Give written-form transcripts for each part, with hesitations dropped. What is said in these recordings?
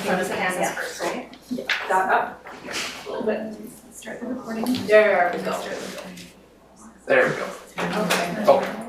front of the canvas first, right? Yeah. That up a little bit. Start the recording. There we go. There we go. Okay. Oh.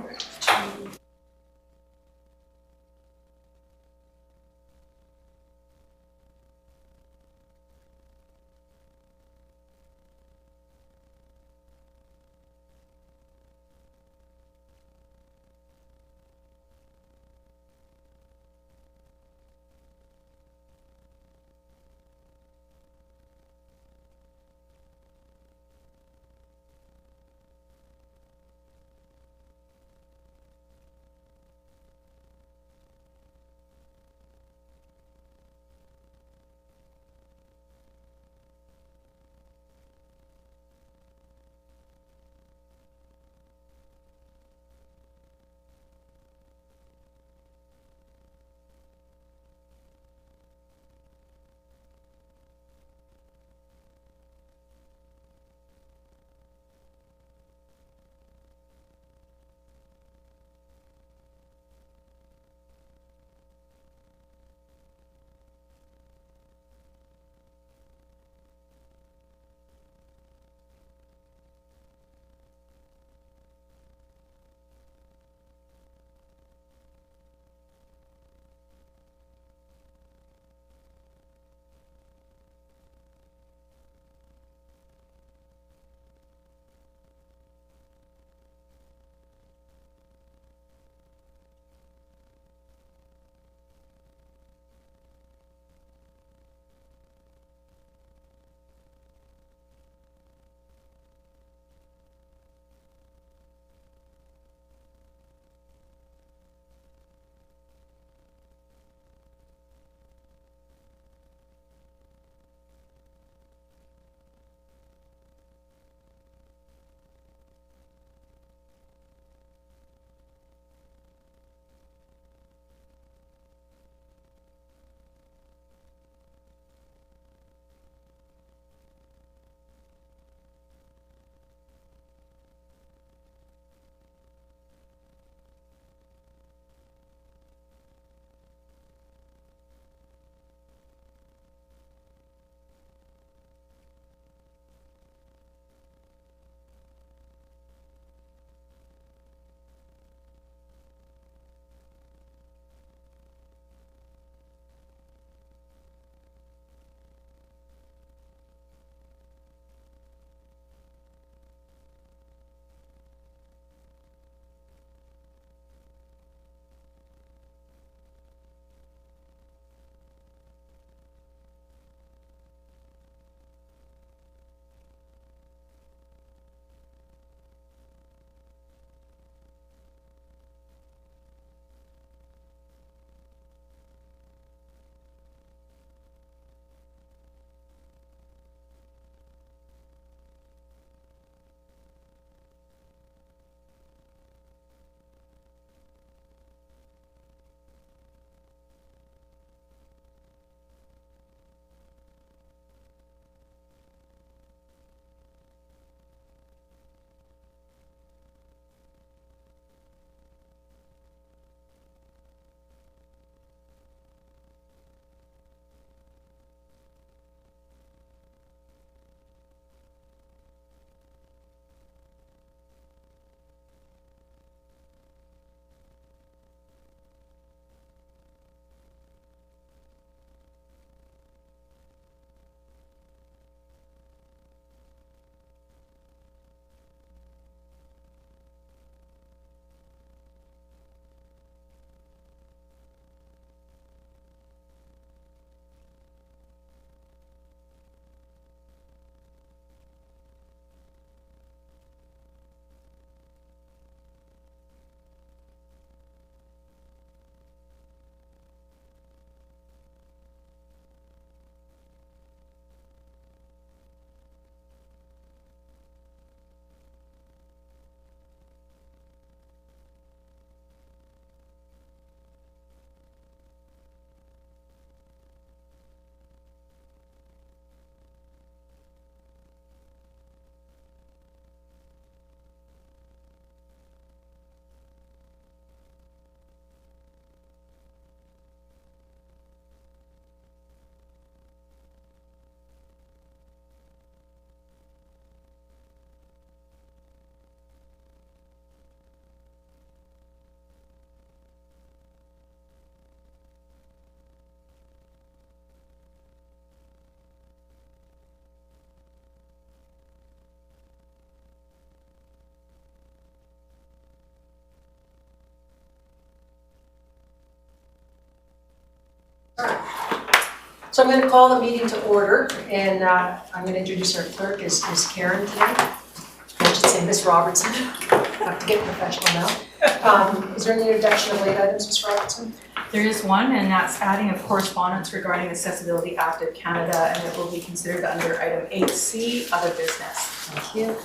So I'm going to call the meeting to order, and I'm going to introduce our clerk is Karen today. I should say Miss Robertson. I have to get professional now. Is there any introduction of late items, Miss Robertson? There is one, and that's adding of correspondence regarding the Accessibility Act of Canada, and it will be considered under item 8C, other business. Thank you.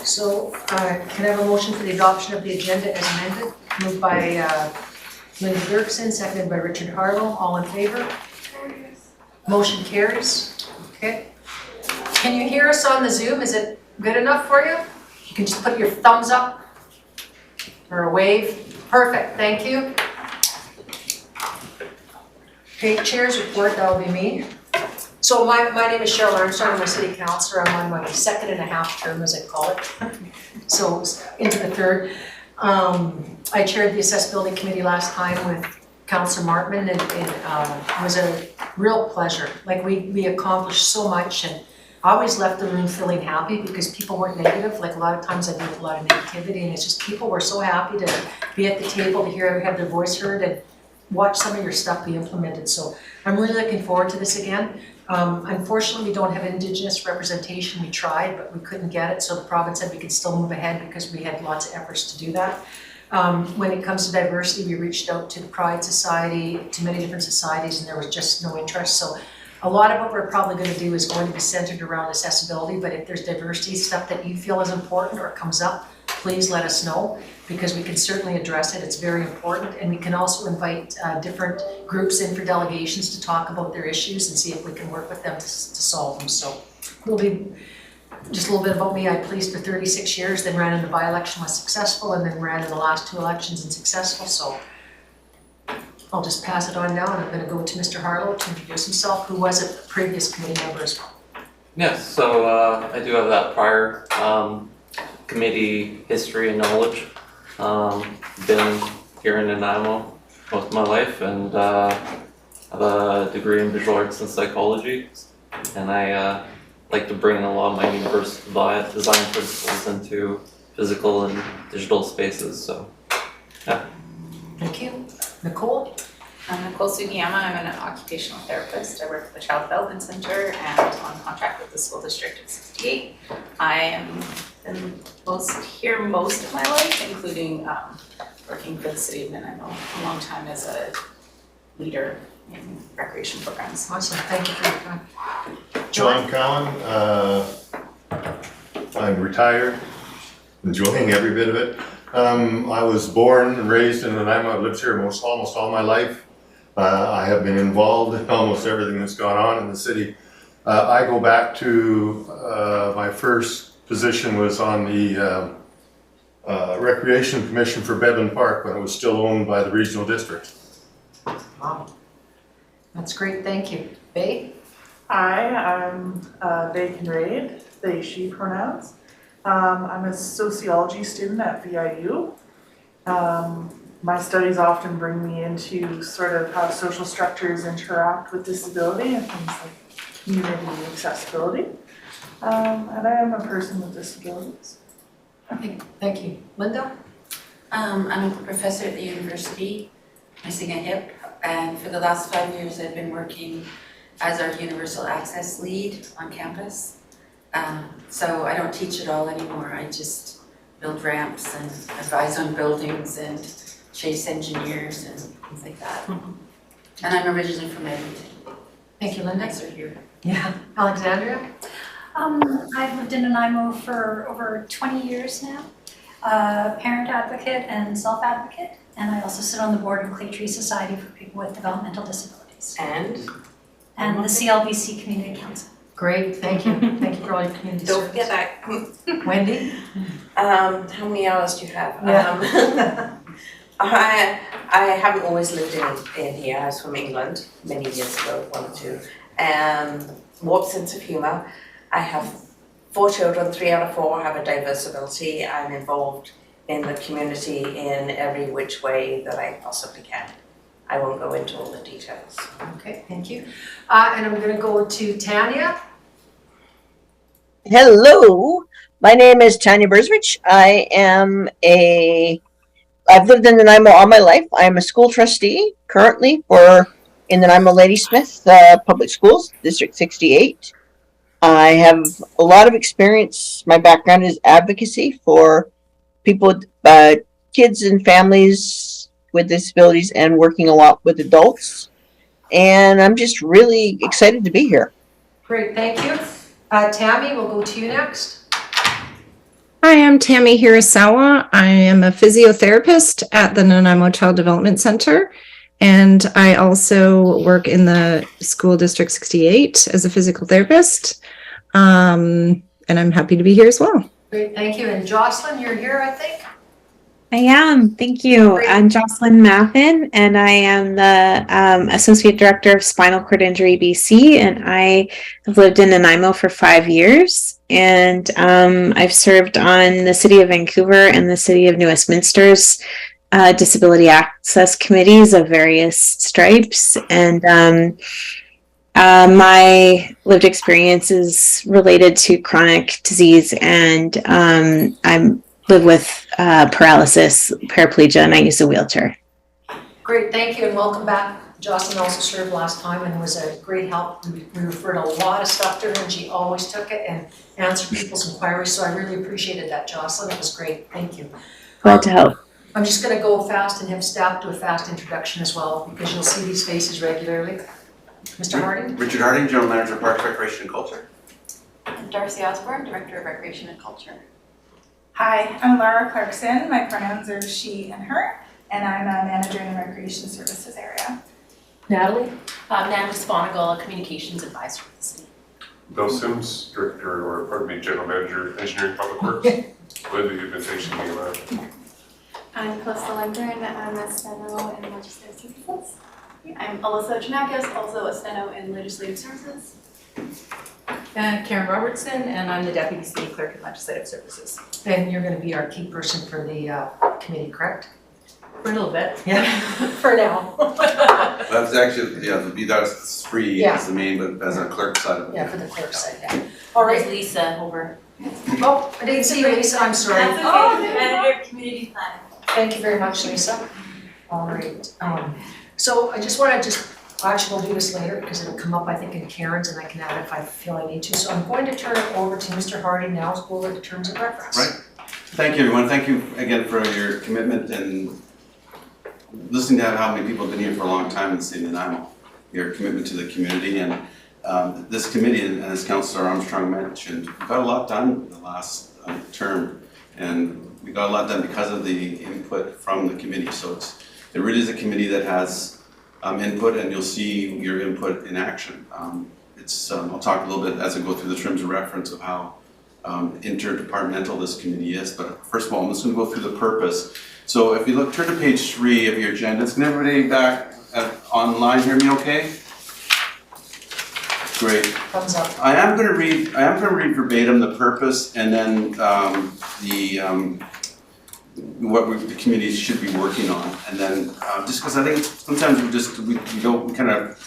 So can I have a motion for the adoption of the agenda as amended? Moved by Linda Dirksen, seconded by Richard Harlow. All in favor? Motion carries. Okay. Can you hear us on the Zoom? Is it good enough for you? You can just put your thumbs up or a wave. Perfect, thank you. Okay, Chair's report, that will be me. So my name is Cheryl Armstrong, I'm a city councillor. I'm on my 2nd and a half term, as I call it. So into the 3rd. I chaired the accessibility committee last time with Councillor Martman, and it was a real pleasure. Like we accomplished so much, and I always left the room feeling happy because people weren't negative. Like a lot of times I deal with a lot of negativity, and it's just people were so happy to be at the table, to have their voice heard, and watch some of your stuff be implemented. So I'm really looking forward to this again. Unfortunately, we don't have Indigenous representation. We tried, but we couldn't get it. So the province said we could still move ahead because we had lots of efforts to do that. When it comes to diversity, we reached out to the Pride Society, to many different societies, and there was just no interest. So a lot of what we're probably going to do is going to be centered around accessibility, but if there's diversity stuff that you feel is important or comes up, please let us know, because we can certainly address it. It's very important, and we can also invite different groups in for delegations to talk about their issues and see if we can work with them to solve them. So we'll be just a little bit about me. I policed for 36 years, then ran in the by-election, was successful, and then ran in the last 2 elections and successful. So I'll just pass it on now, and I'm going to go to Mr. Harlow to introduce himself, who was a previous committee member as well. Yes, so I do have that prior committee history and knowledge. Been here in Nanaimo most of my life, and have a degree in visual arts and psychology, and I like to bring a lot of my universal design principles into physical and digital spaces. So yeah. Thank you. Nicole? I'm Nicole Sugiyama. I'm an occupational therapist. I work at the Child Development Center and on contract with the school district of 68. I am here most of my life, including working for the city of Nanaimo a long time as a leader in recreation programs. Awesome. Thank you for your time. John Cowan, I'm retired, enjoying every bit of it. I was born and raised in Nanaimo. I've lived here almost all my life. I have been involved in almost everything that's gone on in the city. I go back to my first position was on the Recreation Commission for Bevan Park when it was still owned by the regional district. Wow. That's great. Thank you. Bae? Hi, I'm Bacon Raid, they, she pronouns. I'm a sociology student at VIU. My studies often bring me into sort of how social structures interact with disability and things like community accessibility. And I am a person with disabilities. Thank you. Linda? I'm a professor at the university, missing a hip, and for the last 5 years I've been working as our universal access lead on campus. So I don't teach at all anymore. I just build ramps and advise on buildings and chase engineers and things like that. And I'm originally from Edmonton. Thank you, Linda. Nice are here. Yeah. Alexandria? I've lived in Nanaimo for over 20 years now. Parent advocate and self-advocate, and I also sit on the board of Clay Tree Society for people with developmental disabilities. And the CLBC Community Council. Great, thank you. Thank you for all your community don't service. forget that. Wendy? How many hours do you have? Yeah. I haven't always lived in here. I was from England many years ago, 1 or 2. Warped sense of humour. I have 4 children, 3 out of 4 have a diverse ability. I'm involved in the community in every which way that I possibly can. I won't go into all the details. Okay, thank you. And I'm going to go to Tanya. Hello, my name is Tanya Burzwich. I've lived in Nanaimo all my life. I'm a school trustee currently for in the Nanaimo Ladysmith Public Schools, District 68. I have a lot of experience. My background is advocacy for people with kids and families with disabilities and working a lot with adults. And I'm just really excited to be here. Great, thank you. Tammy, we'll go to you next. Hi, I'm Tammy Hirasawa. I am a physiotherapist at the Nanaimo Child Development Center, and I also work in the School District 68 as a physical therapist, and I'm happy to be here as well. Great, thank you. And Jocelyn, you're here, I think? I am, thank you. Great. I'm Jocelyn Maffin, and I am the Associate Director of Spinal Cord Injury BC, and I have lived in Nanaimo for 5 years, and I've served on the City of Vancouver and the City of New Westminster's Disability Access Committees of various stripes, and my lived experience is related to chronic disease, and I'm live with paralysis, paraplegia, and I use a wheelchair. Great, thank you, and welcome back. Jocelyn also served last time and was a great help. We referred a lot of stuff to her, and she always took it and answered people's inquiries, so I really appreciated that, Jocelyn. It was great, thank you. Glad to help. I'm just gonna go fast and have staff do a fast introduction as well, because you'll see these faces regularly. Mr. Harding? Richard Harding, General Manager of Parks, Recreation and Culture. Darcy Osborne, Director of Recreation and Culture. Hi, I'm Laura Clarkson. My pronouns are she and her, and I'm a manager in the Recreation Services area. Natalie? Natalie Sponigal, Communications Advisor for the city. Bill Sims, General Manager, Engineering Public Works. Glad that you've been patient being around. I'm Calista Lundgren. I'm a steno in Legislative Services. I'm Alyssa Janakis, also a steno in Legislative Services. And Karen Robertson, and I'm the Deputy City Clerk in Legislative Services. And you're gonna be our key person for the committee, correct? For a little bit. Yeah, for now. That's actually, that's free as the main, but as a clerk side of it. Yeah, for the clerk side, yeah. All right. There's Lisa over. Oh, I didn't see you, Lisa, I'm sorry. That's okay, Manager of Community Planning. Thank you very much, Lisa. All right, so I just wanna actually we'll do this later because it'll come up, I think, in Karen's, and I can add if I feel I need to. So I'm going to turn it over to Mr. Harding now to go over the terms of reference. Right. Thank you, everyone. Thank you again for your commitment and listening to how many people have been here for a long time in the city of Nanaimo. Your commitment to the community and this committee, and as Councillor Armstrong mentioned, we got a lot done the last term, and we got a lot done because of the input from the committee. So it really is a committee that has input, and you'll see your input in action. I'll talk a little bit as I go through the terms of reference of how interdepartmental this committee is, but first of all, I'm just going to go through the purpose. So if you turn to page 3 of your agenda, can everybody back online hear me okay? Great. Thumbs up. I am going to read verbatim the purpose, and then what the committee should be working on, and then just because I think sometimes we kind of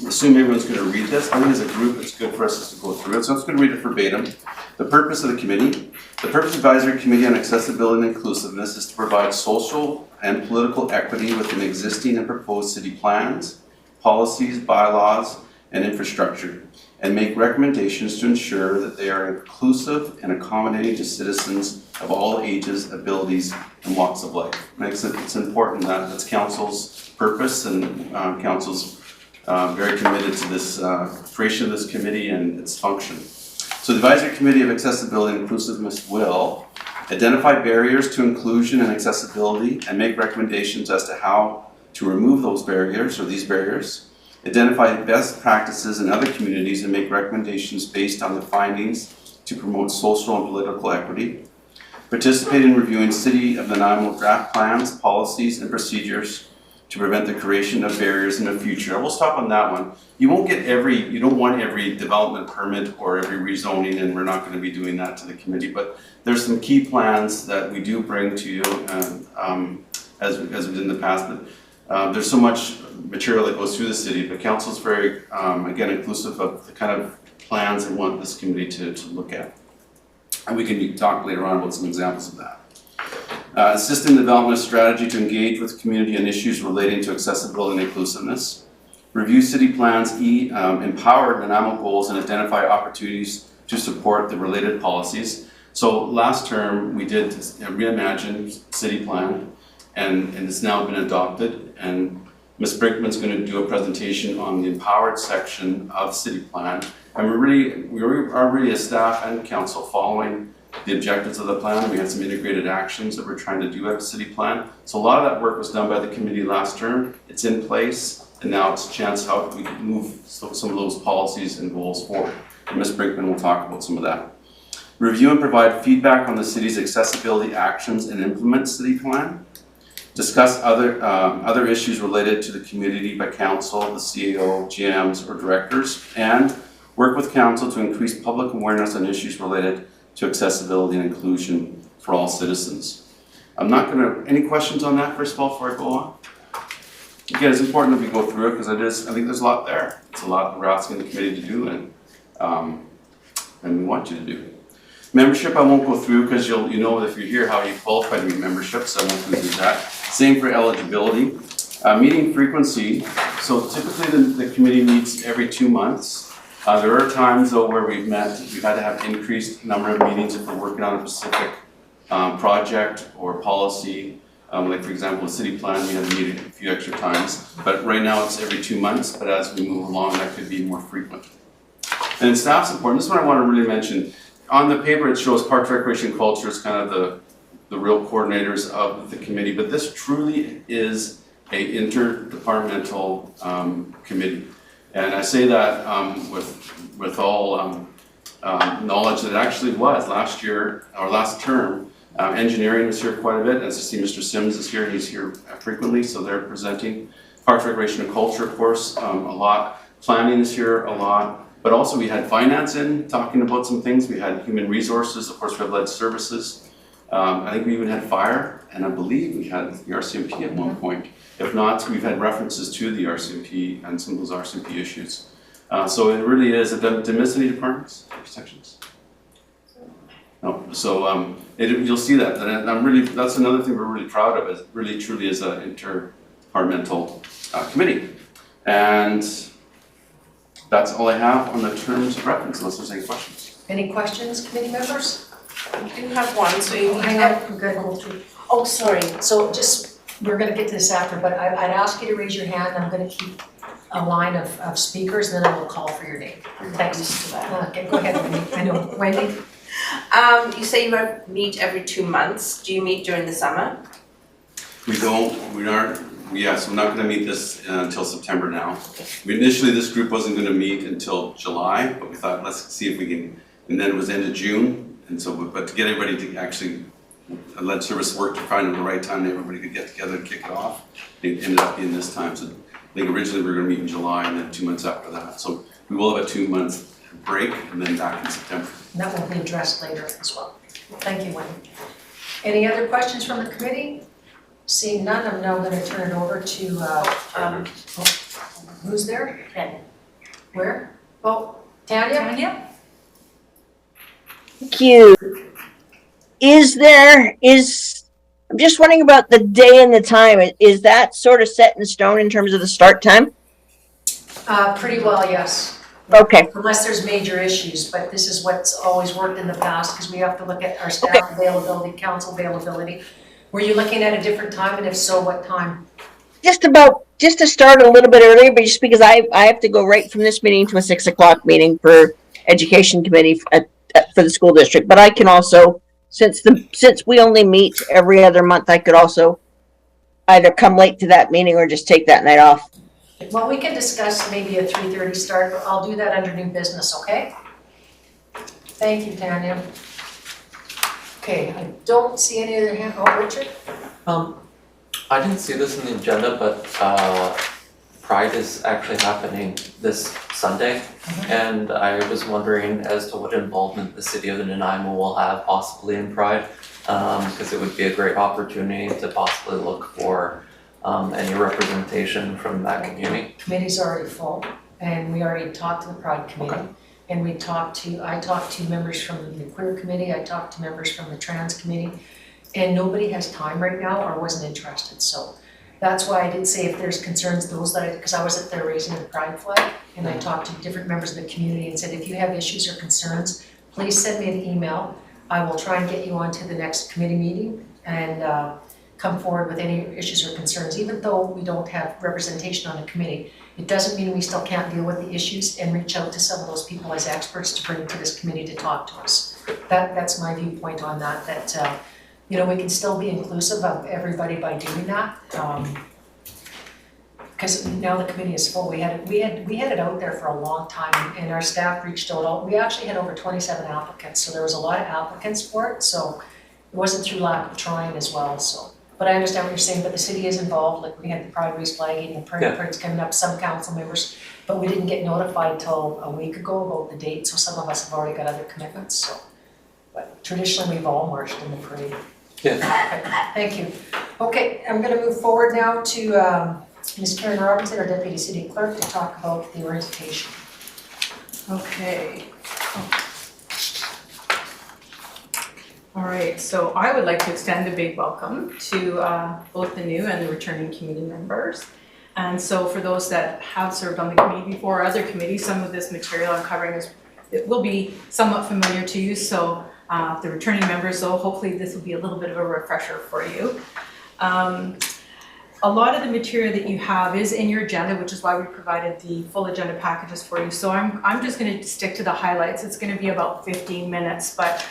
assume everyone's going to read this. I think as a group it's good for us just to go through it, so I'm just going to read it verbatim. The purpose of the committee. The purpose of the Advisory Committee on Accessibility and Inclusiveness is to provide social and political equity within existing and proposed city plans, policies, bylaws, and infrastructure, and make recommendations to ensure that they are inclusive and accommodating to citizens of all ages, abilities, and walks of life. It's important that that's Council's purpose, and Council's very committed to this creation of this committee and its function. So the Advisory Committee of Accessibility and Inclusiveness will identify barriers to inclusion and accessibility and make recommendations as to how to remove those barriers or these barriers, identify best practices in other communities and make recommendations based on the findings to promote social and political equity, participate in reviewing City of Nanaimo draft plans, policies, and procedures to prevent the creation of barriers in the future. I will stop on that one. You don't want every development permit or every rezoning, and we're not going to be doing that to the committee, but there's some key plans that we do bring to you as we did in the past. But there's so much material that goes through the city, but Council's very, again, inclusive of the kind of plans they want this committee to look at. And we can talk later on about some examples of that. Assist in the development of strategy to engage with the community on issues relating to accessibility and inclusiveness. review city plans, empower Nanaimo goals and identify opportunities to support the related policies. So last term, we did reimagine city plan, and it's now been adopted, and Ms. Brinkman's going to do a presentation on the empowered section of city plan. And we are really a staff and council following the objectives of the plan. We had some integrated actions that we're trying to do at the city plan. So a lot of that work was done by the committee last term. It's in place, and now it's a chance how we can move some of those policies and goals forward. And Ms. Brinkman will talk about some of that. Review and provide feedback on the city's accessibility actions and implement city plan. Discuss other issues related to the community by council, the CAO, GMs, or directors, and work with council to increase public awareness on issues related to accessibility and inclusion for all citizens. Any questions on that first of all before I go on? Again, it's important that we go through it because I think there's a lot there. It's a lot that we're asking the committee to do and we want you to do. Membership I won't go through because you know if you're here how you qualify to be membership, so I won't go through that. Same for eligibility. Meeting frequency, so typically the committee meets every 2 months. There are times though where we've had to have increased number of meetings if we're working on a specific project or policy. Like for example, the city plan, we had to meet a few extra times, but right now it's every 2 months, but as we move along, that could be more frequent. And staff support, this is what I want to really mention. On the paper, it shows Parks, Recreation, and Culture as kind of the real coordinators of the committee, but this truly is a interdepartmental committee. And I say that with all knowledge that it actually was last year, or last term. Engineering was here quite a bit. As you see, Mr. Sims is here, he's here frequently, so they're presenting. Parks, Recreation, and Culture, of course, a lot. Planning is here a lot. But also we had finance talking about some things. We had human resources, of course we have lead services. I think we even had fire, and I believe we had the RCMP at one point. If not, we've had references to the RCMP and some of those RCMP issues. So it really is, did I miss any departments, sections? No, so you'll see that, and that's another thing we're really proud of, is really truly is an interdepartmental committee. And that's all I have on the terms of reference, unless there's any questions. Any questions, committee members? I do have one, so you Hang on, we're gonna go through. Oh, sorry. So we're gonna get to this after, but I'd ask you to raise your hand. I'm gonna keep a line of speakers, and then I will call for your name. Thanks. Okay, go ahead, Wendy. I know, Wendy. You say you meet every 2 months. Do you meet during the summer? So we're not gonna meet this until September now. Initially, this group wasn't gonna meet until July, but we thought, let's see if we can, and then it was end of June. And so, but to get everybody to actually, lead service work to find the right time, everybody could get together and kick it off. It ended up being this time. So I think originally we were gonna meet in July and then 2 months after that. So we will have a 2 month break and then back in September. And that will be addressed later as well. Thank you, Wendy. Any other questions from the committee? Seeing none, I'm now going to turn it over to, who's there? Tanya. Where? Oh, Tanya? Tanya? Thank you. I'm just wondering about the day and the time. Is that sort of set in stone in terms of the start time? Pretty well, yes. Okay. Unless there's major issues, but this is what's always worked in the past, because we have to look at our staff availability, council availability. Were you looking at a different time, and if so, what time? Just to start a little bit earlier, but just because I have to go right from this meeting to a 6 o'clock meeting for education committee for the school district. But I can also, since we only meet every other month, I could also either come late to that meeting or just take that night off. Well, we can discuss maybe a 3:30 start, but I'll do that under new business, okay? Thank you, Tanya. Okay, I don't see any other hand. Oh, Richard? I didn't see this in the agenda, but Pride is actually happening this Sunday. And I was wondering as to what involvement the city of Nanaimo will have possibly in Pride, because it would be a great opportunity to possibly look for any representation from that community. Committee's already full, and we already talked to the Pride Committee. Okay. And I talked to members from the Queer Committee, I talked to members from the Trans Committee, and nobody has time right now or wasn't interested. So That's why I did say if there's concerns, because I was up there raising the pride flag, and I talked to different members of the community and said, if you have issues or concerns, please send me an email. I will try and get you onto the next committee meeting and come forward with any issues or concerns. Even though we don't have representation on the committee, it doesn't mean we still can't deal with the issues and reach out to some of those people as experts to bring to this committee to talk to us. That's my viewpoint on that, you know, we can still be inclusive of everybody by doing that. Because now the committee is full. We had it out there for a long time, and our staff reached out. We actually had over 27 applicants, so there was a lot of applicants for it. So it wasn't through lack of trying as well. So, but I understand what you're saying. But the city is involved. Like we had the Pride Race flagging, the parade's coming up. Some council members, but we didn't get notified till a week ago about the date. So some of us have already got other commitments. So, but traditionally we've all marched in the parade. Yeah. Okay, thank you. Okay, I'm going to move forward now to Ms. Karen Robinson, our Deputy City Clerk, to talk about the orientation. Okay. All right, so I would like to extend a big welcome to both the new and the returning committee members. And so for those that have served on the committee before or other committees, some of this material I'm covering it will be somewhat familiar to you. So the returning members, though, hopefully this will be a little bit of a refresher for you. A lot of the material that you have is in your agenda, which is why we provided the full agenda packages for you. So I'm just going to stick to the highlights. It's going to be about 15 minutes, but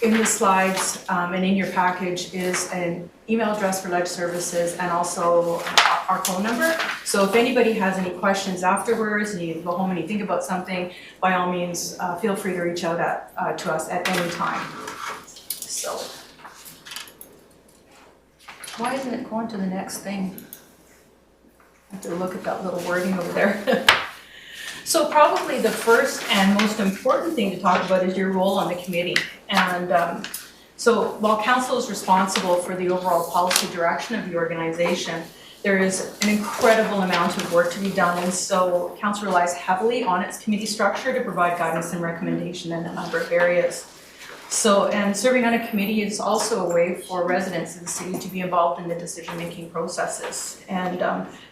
in the slides and in your package is an email address for Ledge Services and also our phone number. So if anybody has any questions afterwards and you go home and you think about something, by all means, feel free to reach out to us at any time. So. Why isn't it going to the next thing? I have to look at that little wording over there. So probably the first and most important thing to talk about is your role on the committee. And so while council is responsible for the overall policy direction of the organization, there is an incredible amount of work to be done. And so council relies heavily on its committee structure to provide guidance and recommendation in a number of areas. So, and serving on a committee is also a way for residents of the city to be involved in the decision-making processes. And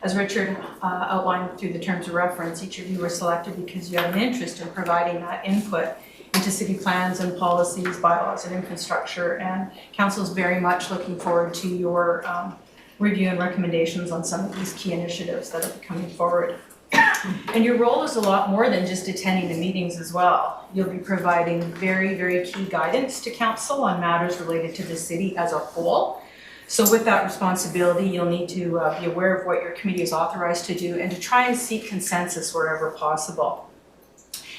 as Richard outlined through the terms of reference, each of you were selected because you have an interest in providing that input into city plans and policies, bylaws, and infrastructure. And council is very much looking forward to your review and recommendations on some of these key initiatives that are coming forward. And your role is a lot more than just attending the meetings as well. You'll be providing very, very key guidance to council on matters related to the city as a whole. So with that responsibility, you'll need to be aware of what your committee is authorized to do and to try and seek consensus wherever possible.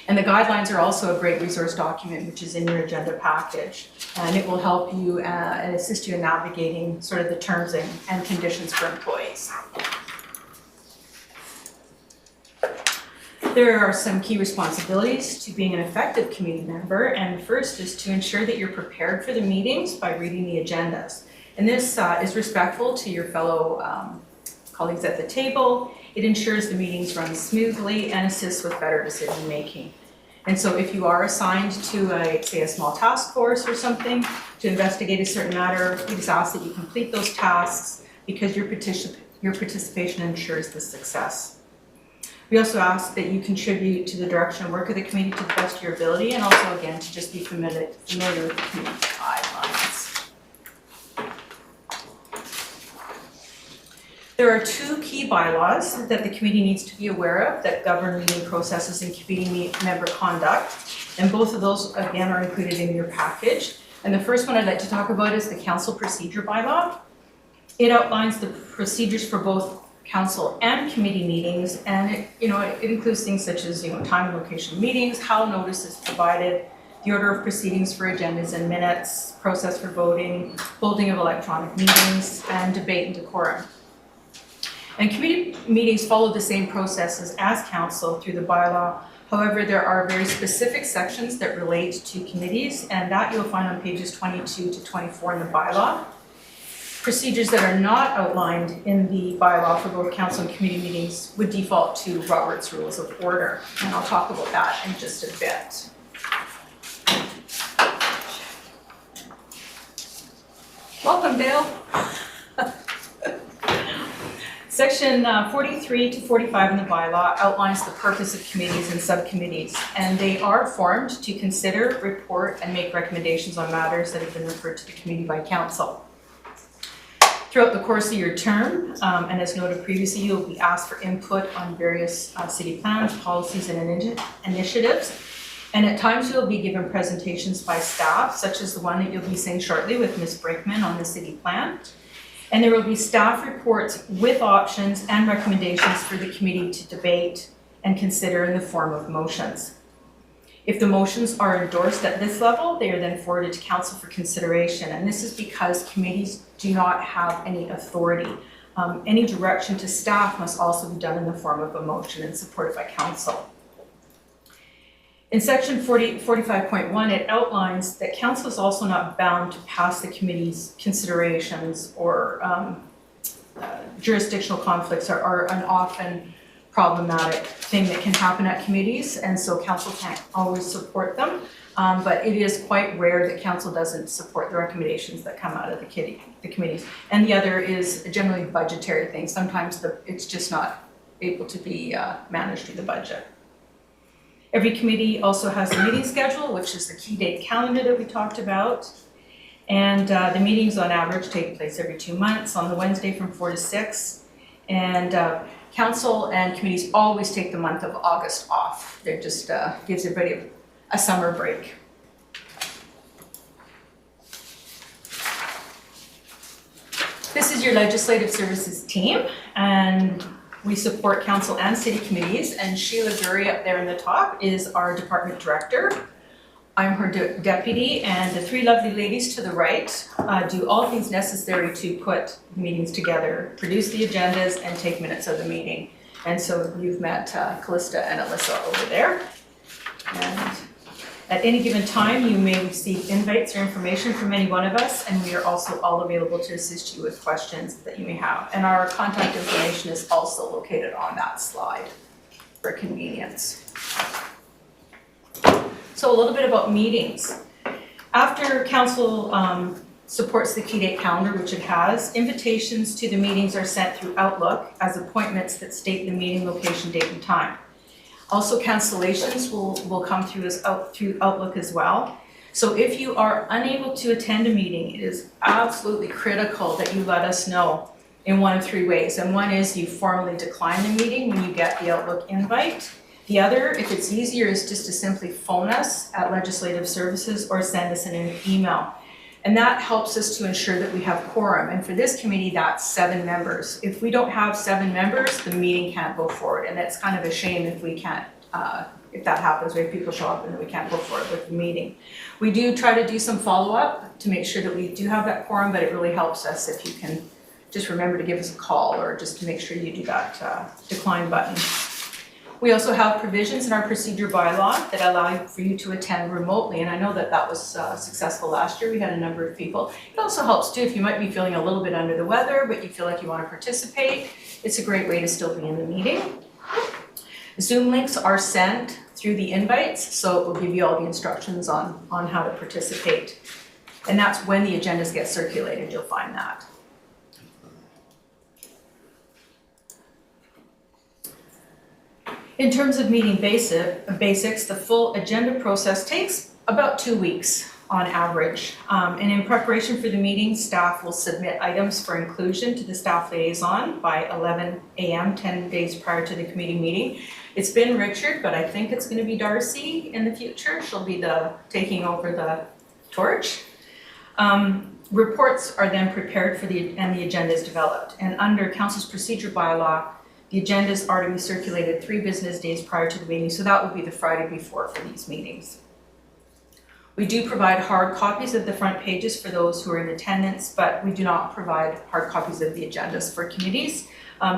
And the guidelines are also a great resource document, which is in your agenda package. And it will help you and assist you in navigating sort of the terms and conditions for employees. There are some key responsibilities to being an effective committee member, and first is to ensure that you're prepared for the meetings by reading the agendas. And this is respectful to your fellow colleagues at the table. It ensures the meetings run smoothly and assists with better decision making. And so if you are assigned to say a small task force or something to investigate a certain matter, we just ask that you complete those tasks because your participation ensures the success. We also ask that you contribute to the direction and work of the committee to the best of your ability, and also, again, to just be familiar with the committee guidelines. There are two key bylaws that the committee needs to be aware of that govern meeting processes and committee member conduct, and both of those, again, are included in your package. And the first one I'd like to talk about is the council procedure bylaw. It outlines the procedures for both council and committee meetings, and it includes things such as time and location of meetings, how notice is provided, the order of proceedings for agendas and minutes, process for voting, holding of electronic meetings, and debate and decorum. And committee meetings follow the same processes as council through the bylaw. However, there are very specific sections that relate to committees, and that you'll find on pages 22 to 24 in the bylaw. Procedures that are not outlined in the bylaw for both council and committee meetings would default to Robert's Rules of Order, and I'll talk about that in just a bit. Welcome, Dale. Section 43 to 45 in the bylaw outlines the purpose of committees and subcommittees, and they are formed to consider, report, and make recommendations on matters that have been referred to the committee by council. Throughout the course of your term, and as noted previously, you'll be asked for input on various city plans, policies, and initiatives. And at times you'll be given presentations by staff, such as the one that you'll be seeing shortly with Ms. Brinkman on the city plan. And there will be staff reports with options and recommendations for the committee to debate and consider in the form of motions. If the motions are endorsed at this level, they are then forwarded to council for consideration. And this is because committees do not have any authority. Any direction to staff must also be done in the form of a motion and supported by council. In section 45.1, it outlines that council is also not bound to pass the committee's considerations, or jurisdictional conflicts are an often problematic thing that can happen at committees, and so council can't always support them, but it is quite rare that council doesn't support the recommendations that come out of the committees. And the other is generally budgetary things. Sometimes it's just not able to be managed through the budget. Every committee also has a meeting schedule, which is the key date calendar that we talked about. And the meetings on average take place every 2 months on the Wednesday from 4 to 6. And council and committees always take the month of August off. It just gives everybody a summer break. This is your legislative services team, and we support council and city committees, and Sheila Dury up there in the top is our department director. I'm her deputy, and the three lovely ladies to the right do all things necessary to put meetings together, produce the agendas, and take minutes of the meeting. And so you've met Callista and Alyssa over there. And at any given time, you may receive invites or information from any one of us, and we are also all available to assist you with questions that you may have. And our contact information is also located on that slide for convenience. So a little bit about meetings. After council supports the key date calendar, which it has, invitations to the meetings are sent through Outlook as appointments that state the meeting location, date, and time. Also, cancellations will come through through Outlook as well. So if you are unable to attend a meeting, it is absolutely critical that you let us know in one of three ways. And one is you formally decline the meeting when you get the Outlook invite. The other, if it's easier, is just to simply phone us at Legislative Services or send us an email. And that helps us to ensure that we have quorum. And for this committee, that's 7 members. If we don't have 7 members, the meeting can't go forward. And that's kind of a shame if we can't, if that happens, where people show up and then we can't go forward with the meeting. We do try to do some follow-up to make sure that we do have that quorum, but it really helps us if you can just remember to give us a call or just to make sure you do that decline button. We also have provisions in our procedure bylaw that allow for you to attend remotely, and I know that that was successful last year. We had a number of people. It also helps too if you might be feeling a little bit under the weather, but you feel like you want to participate. It's a great way to still be in the meeting. Zoom links are sent through the invites, so it will give you all the instructions on how to participate. And that's when the agendas get circulated, you'll find that. In terms of meeting basics, the full agenda process takes about 2 weeks on average. And in preparation for the meeting, staff will submit items for inclusion to the staff liaison by 11 a.m., 10 days prior to the committee meeting. It's been Richard, but I think it's going to be Darcy in the future. She'll be taking over the torch. Reports are then prepared and the agenda is developed. And under Council's procedure bylaw, the agendas are to be circulated 3 business days prior to the meeting, so that will be the Friday before for these meetings. We do provide hard copies of the front pages for those who are in attendance, but we do not provide hard copies of the agendas for committees.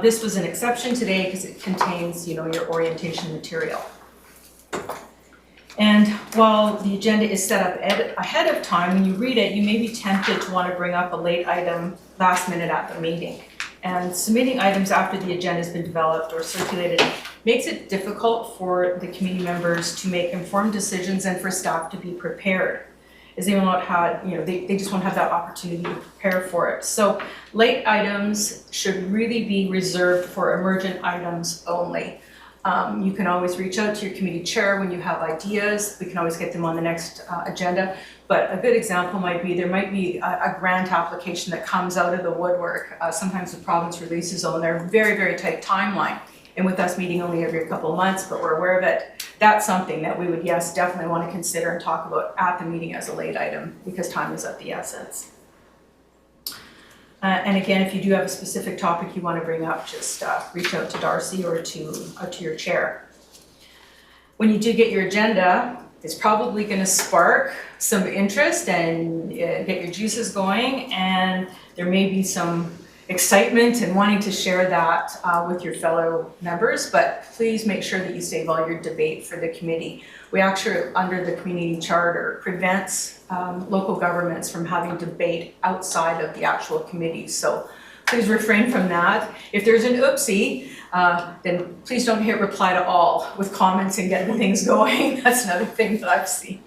This was an exception today because it contains, your orientation material. And while the agenda is set up ahead of time, when you read it, you may be tempted to want to bring up a late item last minute at the meeting. And submitting items after the agenda has been developed or circulated makes it difficult for the committee members to make informed decisions and for staff to be prepared. is they will not have, they just won't have that opportunity to prepare for it. So late items should really be reserved for emergent items only. You can always reach out to your committee chair when you have ideas. We can always get them on the next agenda. But a good example might be, there might be a grant application that comes out of the woodwork. Sometimes the province releases on their very, very tight timeline. And with us meeting only every couple of months, but we're aware of it, that's something that we would, yes, definitely want to consider and talk about at the meeting as a late item, because time is of the essence. And again, if you do have a specific topic you want to bring up, just reach out to Darcy or to your chair. When you do get your agenda, it's probably going to spark some interest and get your juices going, and there may be some excitement and wanting to share that with your fellow members, but please make sure that you save all your debate for the committee. We actually, under the community charter, prevents local governments from having debate outside of the actual committee. So please refrain from that. If there's an oopsie, then please don't hit reply to all with comments and getting things going. That's another thing that I've seen.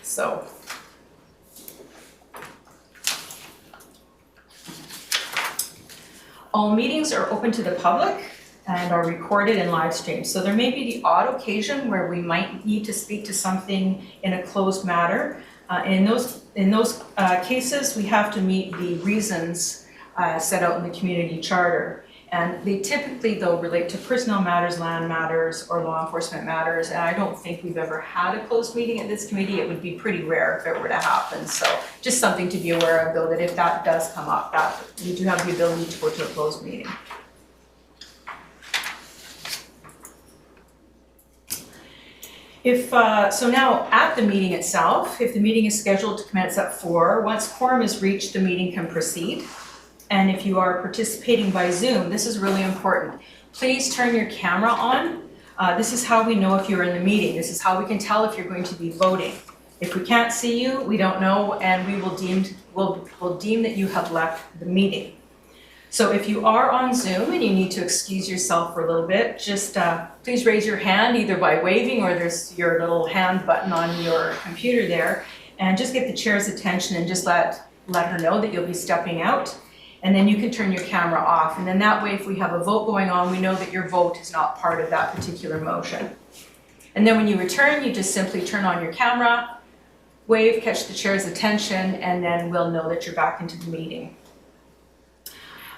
So. All meetings are open to the public and are recorded and live streamed. So there may be the odd occasion where we might need to speak to something in a closed matter. In those cases, we have to meet the reasons set out in the community charter. And they typically, though, relate to personnel matters, land matters, or law enforcement matters. And I don't think we've ever had a closed meeting at this committee. It would be pretty rare if it were to happen. So just something to be aware of, though, that if that does come up, that we do have the ability to go to a closed meeting. So now at the meeting itself, if the meeting is scheduled to commence at 4, once quorum is reached, the meeting can proceed. And if you are participating by Zoom, this is really important. Please turn your camera on. This is how we know if you're in the meeting. This is how we can tell if you're going to be voting. If we can't see you, we don't know, and we will deem that you have left the meeting. So if you are on Zoom and you need to excuse yourself for a little bit, just please raise your hand either by waving, or there's your little hand button on your computer there, and just get the chair's attention and just let her know that you'll be stepping out. And then you can turn your camera off. And then that way, if we have a vote going on, we know that your vote is not part of that particular motion. And then when you return, you just simply turn on your camera, wave, catch the chair's attention, and then we'll know that you're back into the meeting.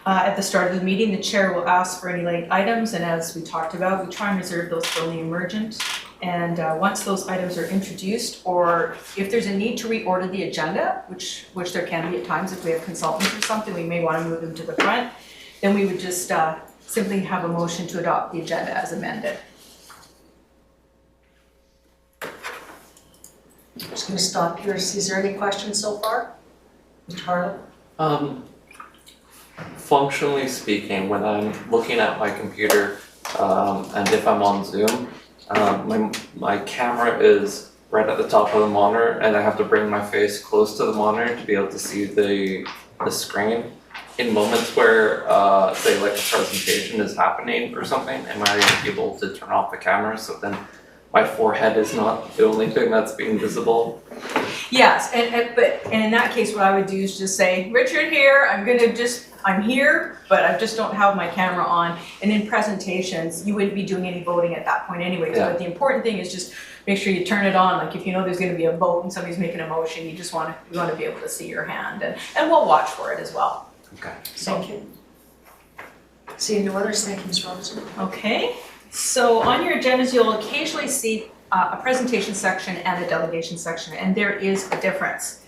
At the start of the meeting, the chair will ask for any late items, and as we talked about, we try and reserve those for only emergent. And once those items are introduced, or if there's a need to reorder the agenda, which there can be at times if we have consultants or something, we may want to move them to the front, then we would just simply have a motion to adopt the agenda as amended. I'm just going to stop here. Is there any questions so far? Mr. Harlan? Functionally speaking, when I'm looking at my computer, and if I'm on Zoom, my camera is right at the top of the monitor, and I have to bring my face close to the monitor to be able to see the screen. In moments where, say, like a presentation is happening or something, am I able to turn off the camera so then my forehead is not the only thing that's being visible? Yes, but in that case, what I would do is just say, Richard here, I'm here, but I just don't have my camera on. And in presentations, you wouldn't be doing any voting at that point anyways. Yeah. But the important thing is just make sure you turn it on. Like if you know there's going to be a vote and somebody's making a motion, you want to be able to see your hand, and we'll watch for it as well. Okay. Thank you. Seeing no others, thank you, Ms. Robinson. Okay, so on your agendas, you'll occasionally see a presentation section and a delegation section, and there is a difference.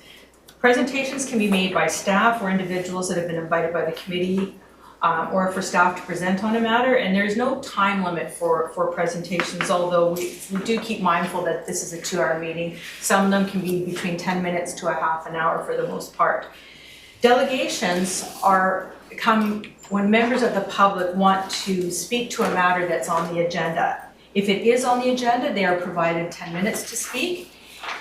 Presentations can be made by staff or individuals that have been invited by the committee, or for staff to present on a matter, and there's no time limit for presentations, although we do keep mindful that this is a 2-hour meeting. Some of them can be between 10 minutes to a half an hour for the most part. Delegations come when members of the public want to speak to a matter that's on the agenda. If it is on the agenda, they are provided 10 minutes to speak.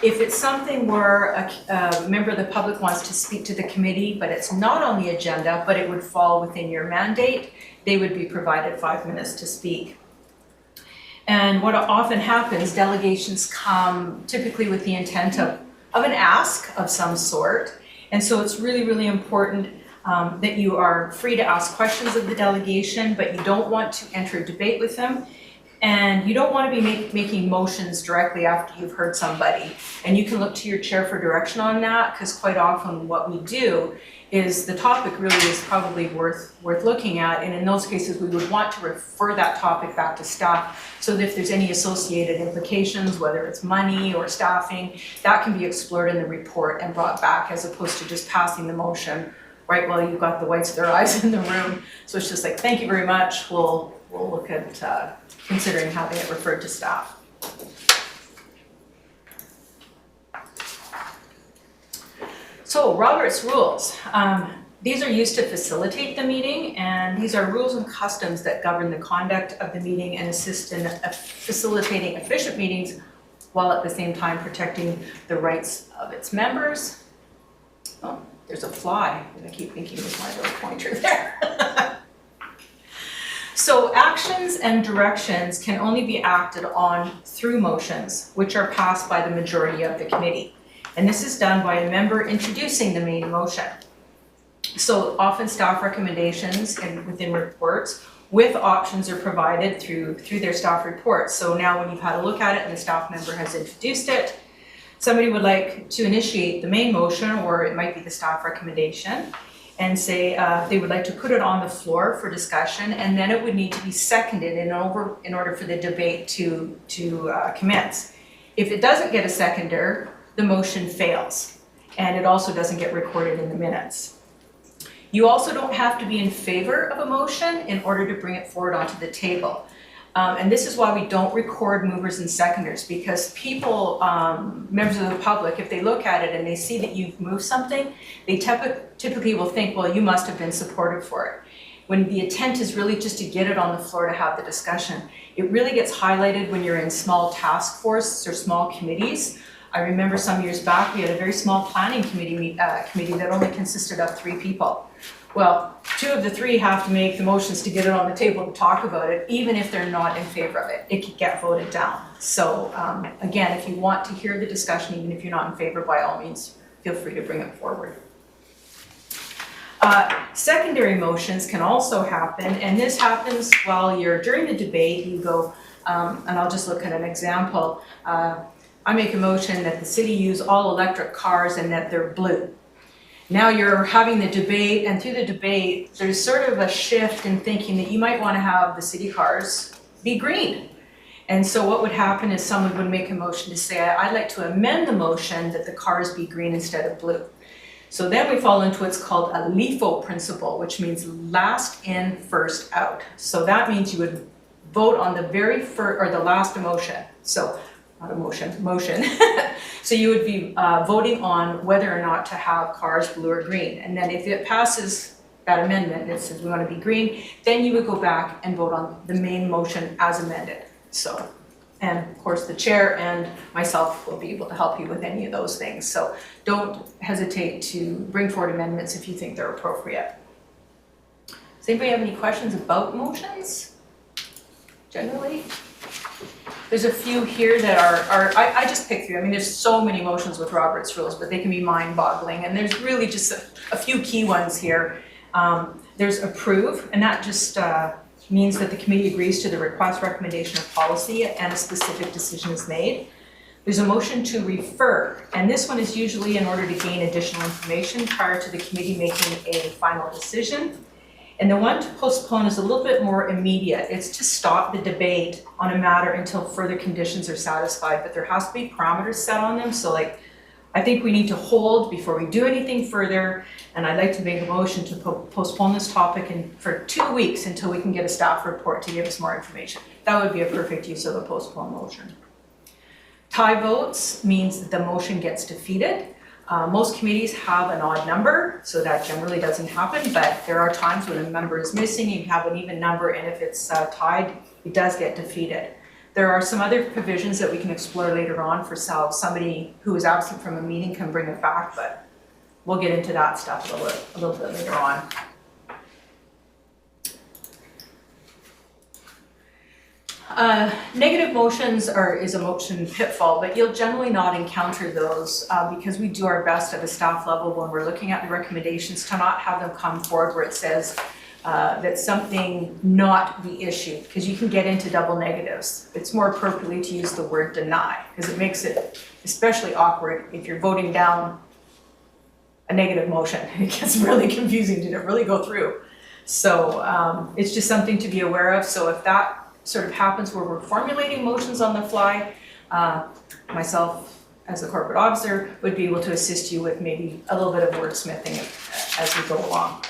If it's something where a member of the public wants to speak to the committee, but it's not on the agenda, but it would fall within your mandate, they would be provided 5 minutes to speak. And what often happens, delegations come typically with the intent of an ask of some sort. And so it's really, really important that you are free to ask questions of the delegation, but you don't want to enter a debate with them. And you don't want to be making motions directly after you've heard somebody. And you can look to your chair for direction on that, because quite often what we do is the topic really is probably worth looking at. And in those cases, we would want to refer that topic back to staff so that if there's any associated implications, whether it's money or staffing, that can be explored in the report and brought back, as opposed to just passing the motion right while you've got the whites of their eyes in the room. So it's just like, thank you very much. We'll look at considering having it referred to staff. So Robert's rules. These are used to facilitate the meeting, and these are rules and customs that govern the conduct of the meeting and assist in facilitating efficient meetings while at the same time protecting the rights of its members. Oh, there's a fly, and I keep thinking there's my little pointer there. So actions and directions can only be acted on through motions, which are passed by the majority of the committee. And this is done by a member introducing the main motion. So often staff recommendations and within reports with options are provided through their staff reports. So now when you've had a look at it and the staff member has introduced it, somebody would like to initiate the main motion, or it might be the staff recommendation, and say they would like to put it on the floor for discussion, and then it would need to be seconded in order for the debate to commence. If it doesn't get a seconder, the motion fails, and it also doesn't get recorded in the minutes. You also don't have to be in favor of a motion in order to bring it forward onto the table. And this is why we don't record movers and seconders, because people, members of the public, if they look at it and they see that you've moved something, they typically will think, well, you must have been supportive for it. When the intent is really just to get it on the floor to have the discussion. It really gets highlighted when you're in small task forces or small committees. I remember some years back, we had a very small planning committee that only consisted of 3 people. Well, 2 of the 3 have to make the motions to get it on the table to talk about it, even if they're not in favor of it. It could get voted down. So again, if you want to hear the discussion, even if you're not in favor, by all means, feel free to bring it forward. Secondary motions can also happen, and this happens while you're during the debate. You go, and I'll just look at an example. I make a motion that the city use all electric cars and that they're blue. Now you're having the debate, and through the debate, there's sort of a shift in thinking that you might want to have the city cars be green. And so what would happen is someone would make a motion to say, I'd like to amend the motion that the cars be green instead of blue. So then we fall into what's called a LIFO principle, which means last in, first out. So that means you would vote on the very first, or the last motion. So not a motion. So you would be voting on whether or not to have cars blue or green. And then if it passes that amendment and it says we want to be green, then you would go back and vote on the main motion as amended. So, and of course the chair and myself will be able to help you with any of those things. So don't hesitate to bring forward amendments if you think they're appropriate. Does anybody have any questions about motions generally? There's a few here that I just picked through. I mean, there's so many motions with Robert's rules, but they can be mind-boggling. And there's really just a few key ones here. There's approve, and that just means that the committee agrees to the request, recommendation, or policy, and a specific decision is made. There's a motion to refer, and this one is usually in order to gain additional information prior to the committee making a final decision. And the one to postpone is a little bit more immediate. It's to stop the debate on a matter until further conditions are satisfied, but there has to be parameters set on them. So like, I think we need to hold before we do anything further, and I'd like to make a motion to postpone this topic for 2 weeks until we can get a staff report to give us more information. That would be a perfect use of a postpone motion. Tie votes means that the motion gets defeated. Most committees have an odd number, so that generally doesn't happen, but there are times when a member is missing, you have an even number, and if it's tied, it does get defeated. There are some other provisions that we can explore later on for somebody who is absent from a meeting can bring it back, but we'll get into that stuff a little bit later on. Negative motions is a motion pitfall, but you'll generally not encounter those because we do our best at a staff level when we're looking at the recommendations to not have them come forward where it says that something not be issued, because you can get into double negatives. It's more appropriately to use the word deny, because it makes it especially awkward if you're voting down a negative motion. It gets really confusing. Did it really go through? So it's just something to be aware of. So if that sort of happens where we're formulating motions on the fly, myself as the corporate officer would be able to assist you with maybe a little bit of wordsmithing as we go along.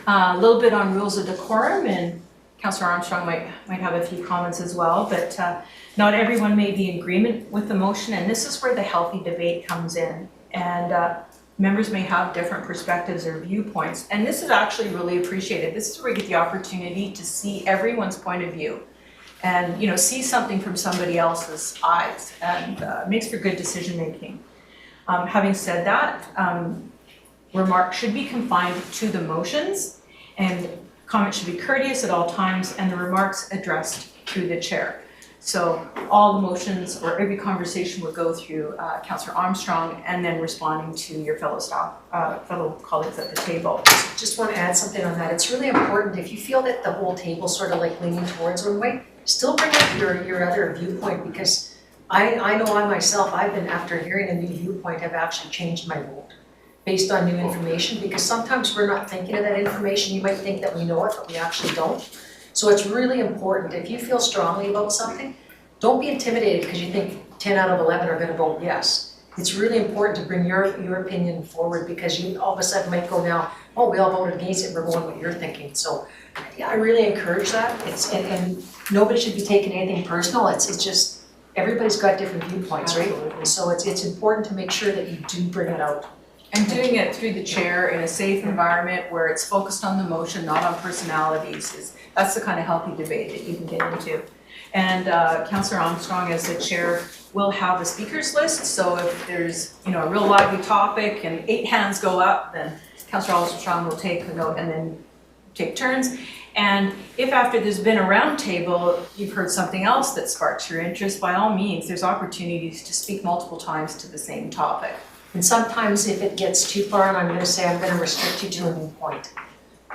A little bit on rules of decorum, and Councillor Armstrong might have a few comments as well, but not everyone may be in agreement with the motion, and this is where the healthy debate comes in. And members may have different perspectives or viewpoints, and this is actually really appreciated. This is where we get the opportunity to see everyone's point of view and, you know, see something from somebody else's eyes, and makes for good decision making. Having said that, remarks should be confined to the motions, and comments should be courteous at all times, and the remarks addressed through the chair. So all the motions or every conversation would go through Councillor Armstrong, and then responding to your fellow colleagues at the table. Just want to add something on that. It's really important, if you feel that the whole table's sort of like leaning towards one way, still bring up your other viewpoint, because I know I myself, I've been, after hearing a new viewpoint, have actually changed my vote based on new information, because sometimes we're not thinking of that information. You might think that we know it, but we actually don't. So it's really important, if you feel strongly about something, don't be intimidated because you think 10 out of 11 are going to vote yes. It's really important to bring your opinion forward, because you all of a sudden might go now, oh, we all voted against it, we're going what you're thinking. So yeah, I really encourage that. And nobody should be taking anything personal. It's just, everybody's got different viewpoints, right? Absolutely. So it's important to make sure that you do bring it out. And doing it through the chair in a safe environment where it's focused on the motion, not on personalities, that's the kind of healthy debate that you can get into. And Councillor Armstrong, as the chair, will have a speakers list. So if there's, you know, a real lively topic and 8 hands go up, then Councillor Armstrong will take a note and then take turns. And if after there's been a round table, you've heard something else that sparks your interest, by all means, there's opportunities to speak multiple times to the same topic. And sometimes if it gets too far, and I'm going to say I'm going to restrict you to a new point.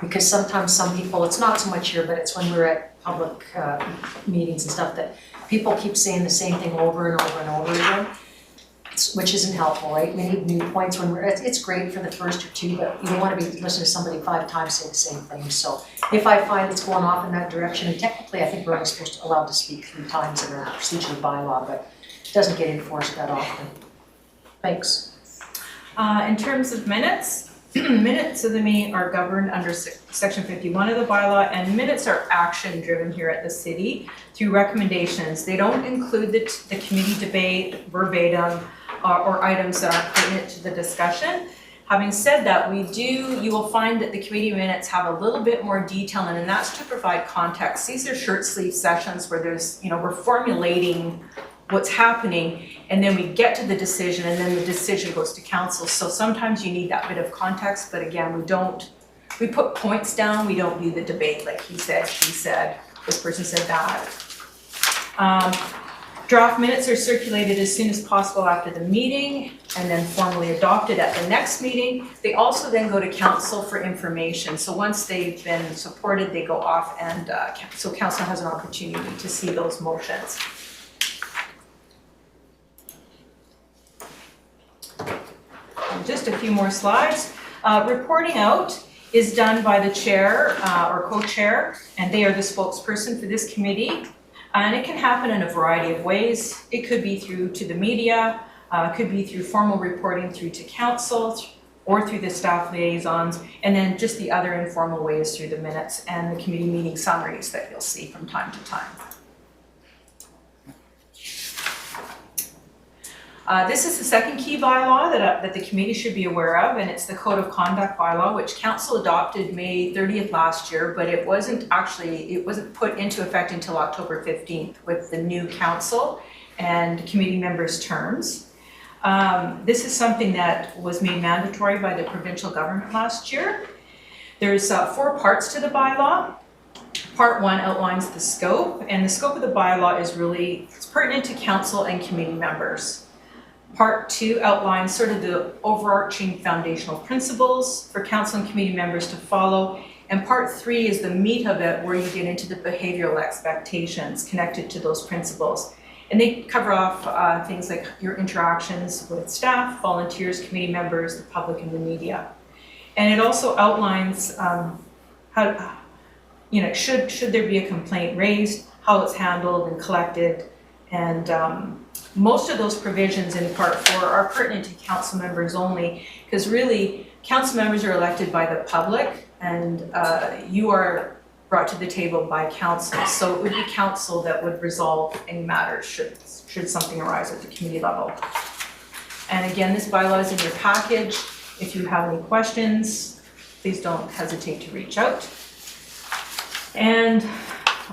Because sometimes some people, it's not so much here, but it's when we're at public meetings and stuff, that people keep saying the same thing over and over and over again, which isn't helpful, right? We need new points when it's great for the first or two, but you don't want to be listening to somebody 5 times say the same thing. So if I find it's going off in that direction, and technically I think we're only supposed to allow to speak 3 times in our procedural bylaw, but it doesn't get enforced that often. Thanks. In terms of minutes, minutes of the meeting are governed under section 51 of the bylaw, and minutes are action driven here at the city through recommendations. They don't include the committee debate verbatim or items that aren't pertinent to the discussion. Having said that, you will find that the committee minutes have a little bit more detail, and that's to provide context. These are shirt sleeve sessions where there's, you know, we're formulating what's happening, and then we get to the decision, and then the decision goes to council. So sometimes you need that bit of context, but again, we put points down, we don't do the debate like he said, she said, this person said that. Draft minutes are circulated as soon as possible after the meeting, and then formally adopted at the next meeting. They also then go to council for information. So once they've been supported, they go off, and so council has an opportunity to see those motions. Just a few more slides. Reporting out is done by the chair or co-chair, and they are the spokesperson for this committee. And it can happen in a variety of ways. It could be through to the media, could be through formal reporting through to council, or through the staff liaisons, and then just the other informal ways through the minutes and the committee meeting summaries that you'll see from time to time. This is the second key bylaw that the committee should be aware of, and it's the Code of Conduct bylaw, which council adopted May 30th last year, but it wasn't put into effect until October 15th with the new council and committee members' terms. This is something that was made mandatory by the provincial government last year. There's 4 parts to the bylaw. Part 1 outlines the scope, and the scope of the bylaw is really, it's pertinent to council and committee members. Part 2 outlines sort of the overarching foundational principles for council and committee members to follow. And part 3 is the meat of it, where you get into the behavioral expectations connected to those principles. And they cover off things like your interactions with staff, volunteers, committee members, the public, and the media. And it also outlines how, you know, should there be a complaint raised, how it's handled and collected. And most of those provisions in part 4 are pertinent to council members only, because really council members are elected by the public, and you are brought to the table by council. So it would be council that would resolve any matters should something arise at the committee level. And again, this bylaw is in your package. If you have any questions, please don't hesitate to reach out. And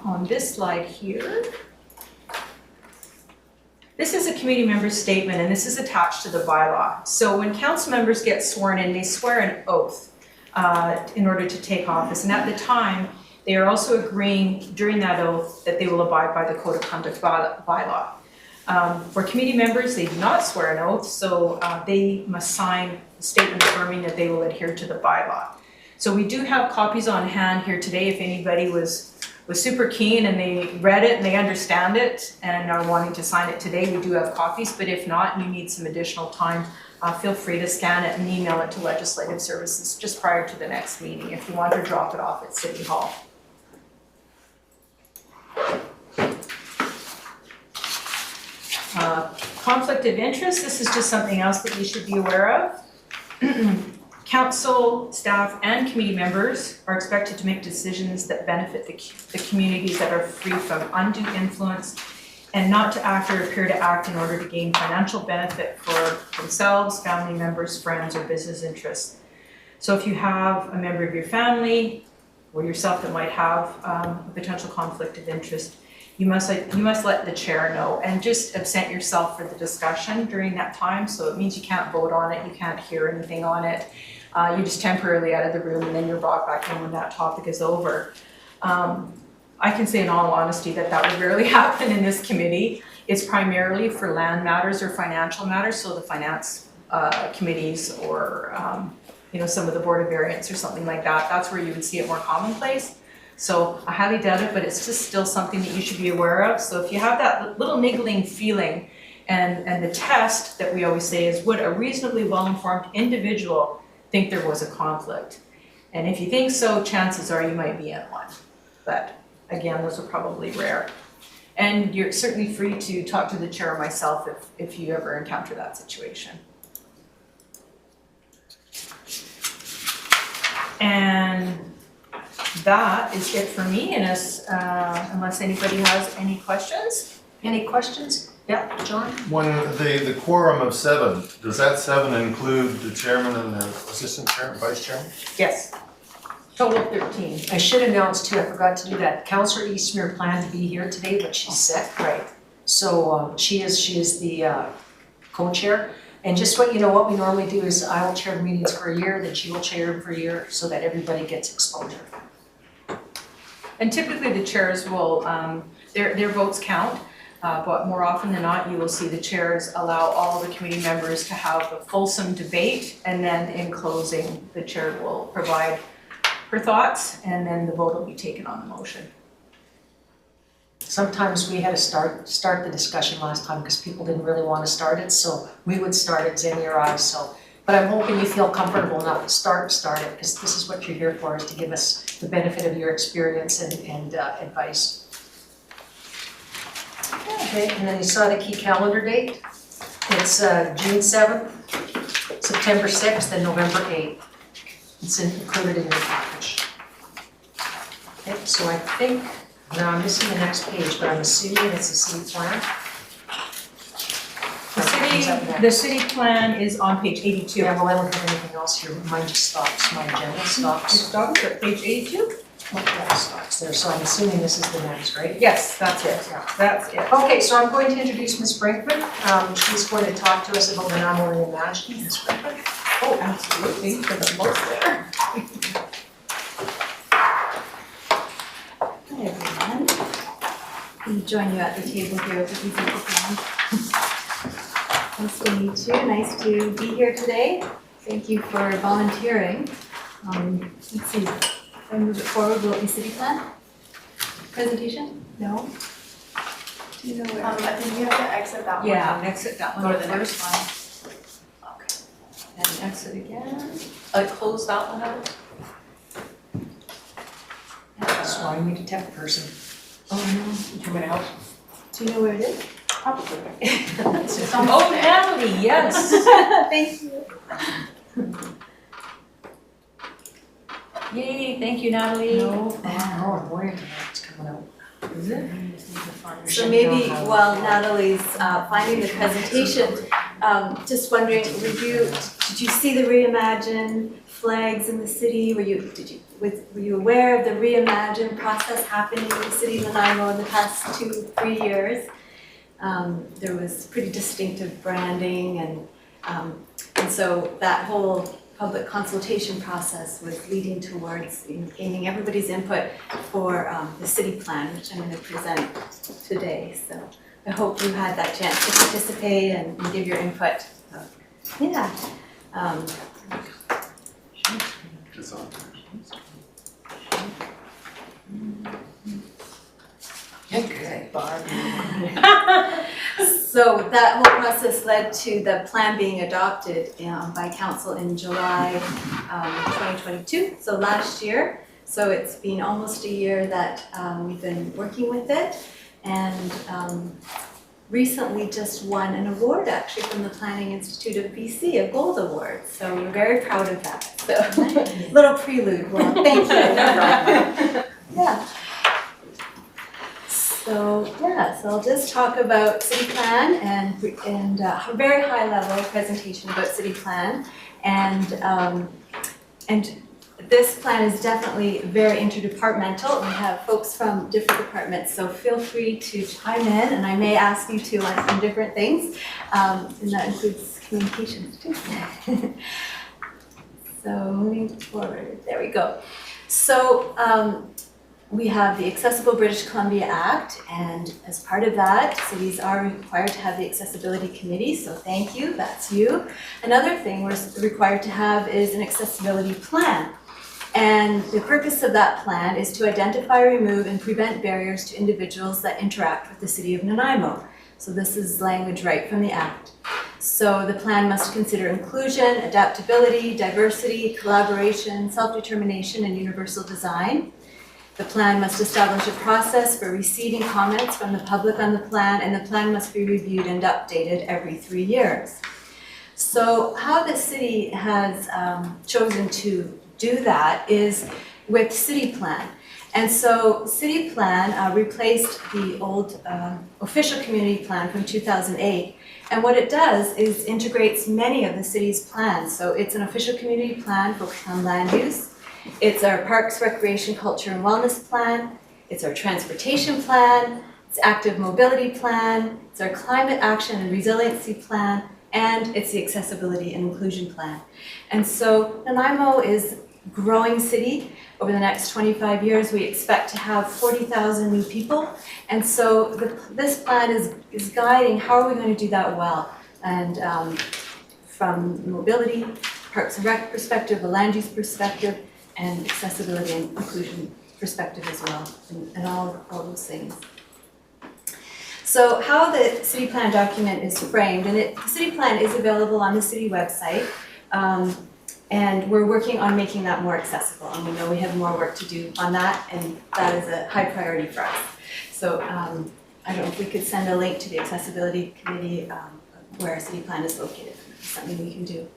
on this slide here, this is a committee member's statement, and this is attached to the bylaw. So when council members get sworn in, they swear an oath in order to take office. And at the time, they are also agreeing during that oath that they will abide by the Code of Conduct bylaw. For committee members, they do not swear an oath, so they must sign a statement affirming that they will adhere to the bylaw. So we do have copies on hand here today if anybody was super keen and they read it and they understand it and are wanting to sign it today. We do have copies, but if not and you need some additional time, feel free to scan it and email it to Legislative Services just prior to the next meeting if you want to drop it off at City Hall. Conflict of interest, this is just something else that you should be aware of. Council, staff, and committee members are expected to make decisions that benefit the communities that are free from undue influence and not to act or appear to act in order to gain financial benefit for themselves, family members, friends, or business interests. So if you have a member of your family or yourself that might have a potential conflict of interest, you must let the chair know and just absent yourself for the discussion during that time. So it means you can't vote on it, you can't hear anything on it. You're just temporarily out of the room and then you're brought back in when that topic is over. I can say in all honesty that would rarely happen in this committee. It's primarily for land matters or financial matters, so the finance committees or some of the Board of Variance or something like that. That's where you would see it more commonplace. So I highly doubt it, but it's just still something that you should be aware of. So if you have that little niggling feeling, and the test that we always say is, would a reasonably well-informed individual think there was a conflict? And if you think so, chances are you might be in one. But again, those are probably rare. And you're certainly free to talk to the chair or myself if you ever encounter that situation. And that is it for me, unless anybody has any questions. Any questions? Yeah, John? When the quorum of 7, does that 7 include the chairman and the assistant chairman, vice chairman? Yes. Total of 13. I should announce too, I forgot to do that. Councillor Eastmere planned to be here today, but she's sick. Right. So she is the co-chair. And just what we normally do is I will chair the meetings for a year, then she will chair them for a year so that everybody gets exposure. And typically the chairs will, their votes count, but more often than not, you will see the chairs allow all the committee members to have a fulsome debate, and then in closing, the chair will provide her thoughts, and then the vote will be taken on the motion. Sometimes we had to start the discussion last time because people didn't really want to start it, so we would start it, Zenny or I, so. But I'm hoping you feel comfortable enough to start it, because this is what you're here for, is to give us the benefit of your experience and advice. Okay, and then you saw the key calendar date. It's June 7th, September 6th, and November 8th. It's included in your package. Okay, so I think, now I'm missing the next page, but I'm assuming it's the city plan. The city plan is on page 82. Yeah, well, I don't have anything else here. Mine just stops. My agenda stops. It stops at page 82? Yeah, it stops there. So I'm assuming this is the next, right? Yes, that's it. Yeah, that's it. Okay, so I'm going to introduce Ms. Brinkman. She's going to talk to us about the Nanaimo Reimagined. Ms. Brinkman. Oh, absolutely. For the most there. Let me join you at the table here with the easy open. Nice to meet you. Nice to be here today. Thank you for volunteering. Let's see. If I move it forward, will it be city plan? Presentation? No? Do you know where? I think you have to exit that one. Yeah, exit that one Go to the next first. one. Okay. And exit again. Close that one out. So I need a tech person. Oh, no. You want me to help? Do you know where it is? Probably. It's just on. Oh, Natalie, yes. Thank you. Yay, thank you, Natalie. No, oh, boy, it's coming out. Is it? So maybe while Natalie's finding the presentation, just wondering, did you see the Reimagine flags in the city? Were you aware of the Reimagine process happening in the city of Nanaimo in the past 2-3 years? There was pretty distinctive branding and so that whole public consultation process was leading towards gaining everybody's input for the city plan, which I'm going to present today. So I hope you had that chance to participate and give your input. Yeah. So that whole process led to the plan being adopted by council in July 2022, so last year. So it's been almost a year that we've been working with it, and recently just won an award actually from the Planning Institute of BC, a gold award. So we're very proud of that. So little prelude, well, thank you. Yeah. So I'll just talk about city plan and a very high level presentation about city plan, and this plan is definitely very interdepartmental. We have folks from different departments, so feel free to chime in, and I may ask you to on some different things, and that includes communications too. So moving forward, there we go. So we have the Accessible British Columbia Act, and as part of that, cities are required to have the Accessibility Committee, so thank you, that's you. Another thing we're required to have is an accessibility plan. And the purpose of that plan is to identify, remove, and prevent barriers to individuals that interact with the city of Nanaimo. So this is language right from the Act. So the plan must consider inclusion, adaptability, diversity, collaboration, self-determination, and universal design. The plan must establish a process for receiving comments from the public on the plan, and the plan must be reviewed and updated every 3 years. So how the city has chosen to do that is with city plan. And so city plan replaced the old official community plan from 2008. And what it does is integrates many of the city's plans. So it's an official community plan focused on land use. It's our Parks, Recreation, Culture, and Wellness Plan. It's our Transportation Plan. It's Active Mobility Plan. It's our Climate Action and Resiliency Plan. And it's the Accessibility and Inclusion Plan. And so Nanaimo is a growing city. Over the next 25 years, we expect to have 40,000 new people. And so this plan is guiding how are we going to do that well. And from mobility, Parks and Rec perspective, a land use perspective, and accessibility and inclusion perspective as well, and all those things. So how the city plan document is framed, and the city plan is available on the city website, and we're working on making that more accessible, and we know we have more work to do on that, and that is a high priority for us. So I don't know if we could send a link to the Accessibility Committee where our city plan is located, something we can do.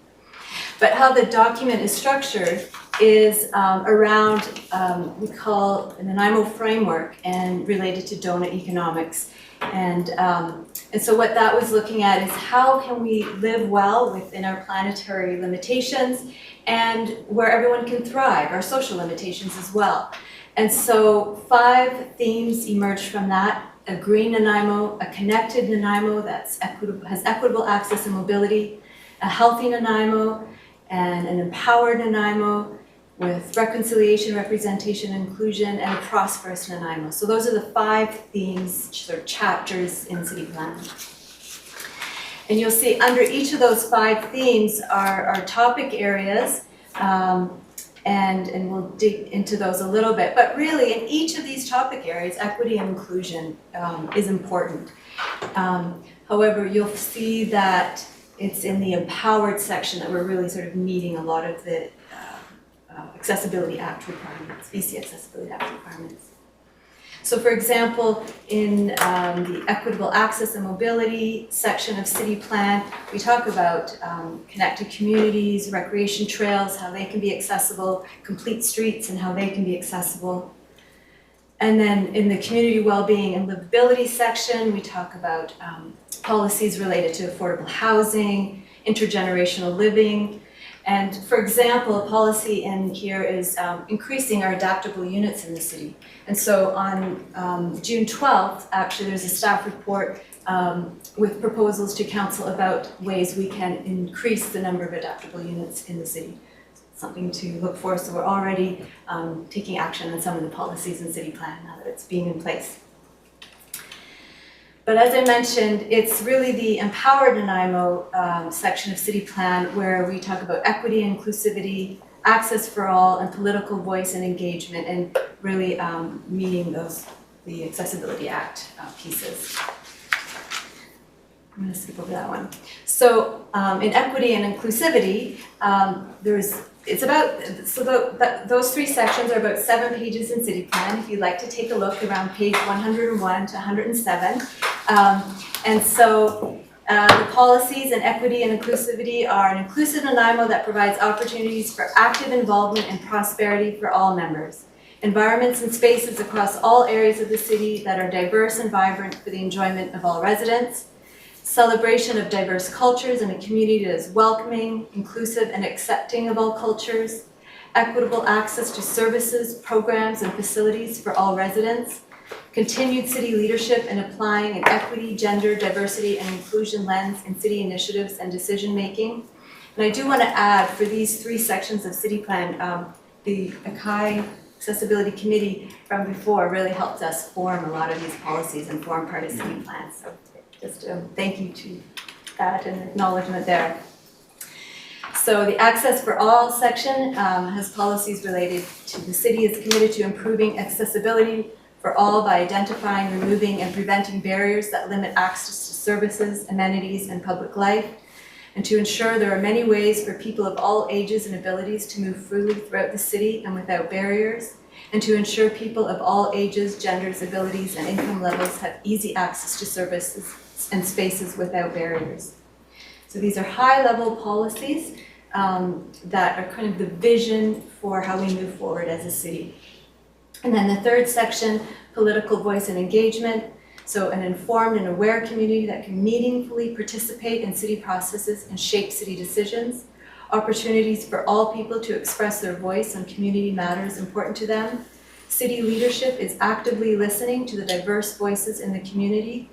But how the document is structured is around, we call an Nanaimo framework and related to donut economics. And so what that was looking at is how can we live well within our planetary limitations and where everyone can thrive, our social limitations as well. And so 5 themes emerged from that: a green Nanaimo, a connected Nanaimo that's has equitable access and mobility, a healthy Nanaimo, and an empowered Nanaimo, with reconciliation, representation, inclusion, and a prosperous Nanaimo. So those are the 5 themes, sort of chapters in city plan. And you'll see under each of those 5 themes are topic areas, and we'll dig into those a little bit. But really, in each of these topic areas, equity and inclusion is important. However, you'll see that it's in the empowered section that we're really sort of meeting a lot of the Accessibility Act requirements, BC Accessibility Act requirements. So for example, in the equitable access and mobility section of city plan, we talk about connected communities, recreation trails, how they can be accessible, complete streets and how they can be accessible. And then in the community well-being and livability section, we talk about policies related to affordable housing, intergenerational living. And for example, a policy in here is increasing our adaptable units in the city. And so on June 12th, actually, there's a staff report with proposals to council about ways we can increase the number of adaptable units in the city. Something to look for. So we're already taking action on some of the policies in city plan now that it's being in place. But as I mentioned, it's really the Empowered Nanaimo section of city plan where we talk about equity, inclusivity, access for all, and political voice and engagement, and really meeting the Accessibility Act pieces. I'm going to skip over that one. So in equity and inclusivity, those 3 sections are about 7 pages in city plan. If you'd like to take a look around page 101 to 107. And so the policies in equity and inclusivity are an inclusive Nanaimo that provides opportunities for active involvement and prosperity for all members. Environments and spaces across all areas of the city that are diverse and vibrant for the enjoyment of all residents. Celebration of diverse cultures in a community that is welcoming, inclusive, and accepting of all cultures. Equitable access to services, programs, and facilities for all residents. Continued city leadership in applying an equity, gender, diversity, and inclusion lens in city initiatives and decision-making. And I do want to add, for these 3 sections of city plan, the ACAI Accessibility Committee from before really helped us form a lot of these policies and form part of city plan. So just thank you to that and acknowledgement there. So the Access for All section has policies related to the city is committed to improving accessibility for all by identifying, removing, and preventing barriers that limit access to services, amenities, and public life, and to ensure there are many ways for people of all ages and abilities to move freely throughout the city and without barriers, and to ensure people of all ages, genders, abilities, and income levels have easy access to services and spaces without barriers. So these are high-level policies that are kind of the vision for how we move forward as a city. And then the 3rd section, political voice and engagement. So an informed and aware community that can meaningfully participate in city processes and shape city decisions. Opportunities for all people to express their voice on community matters important to them. City leadership is actively listening to the diverse voices in the community.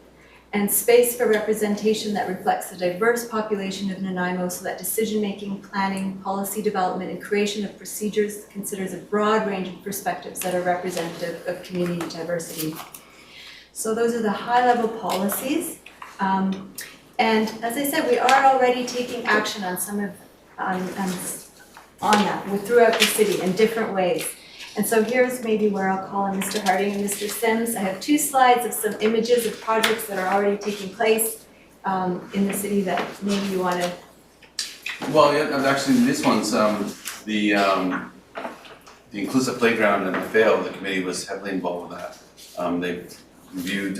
And space for representation that reflects the diverse population of Nanaimo so that decision-making, planning, policy development, and creation of procedures considers a broad range of perspectives that are representative of community diversity. So those are the high-level policies. And as I said, we are already taking action on some of on that throughout the city in different ways. And so here's maybe where I'll call on Mr. Harding and Mr. Sims. I have 2 slides of some images of projects that are already taking place in the city that maybe you want to. Well, yeah, actually, this one's the inclusive playground in Maffeo. The committee was heavily involved with that. They reviewed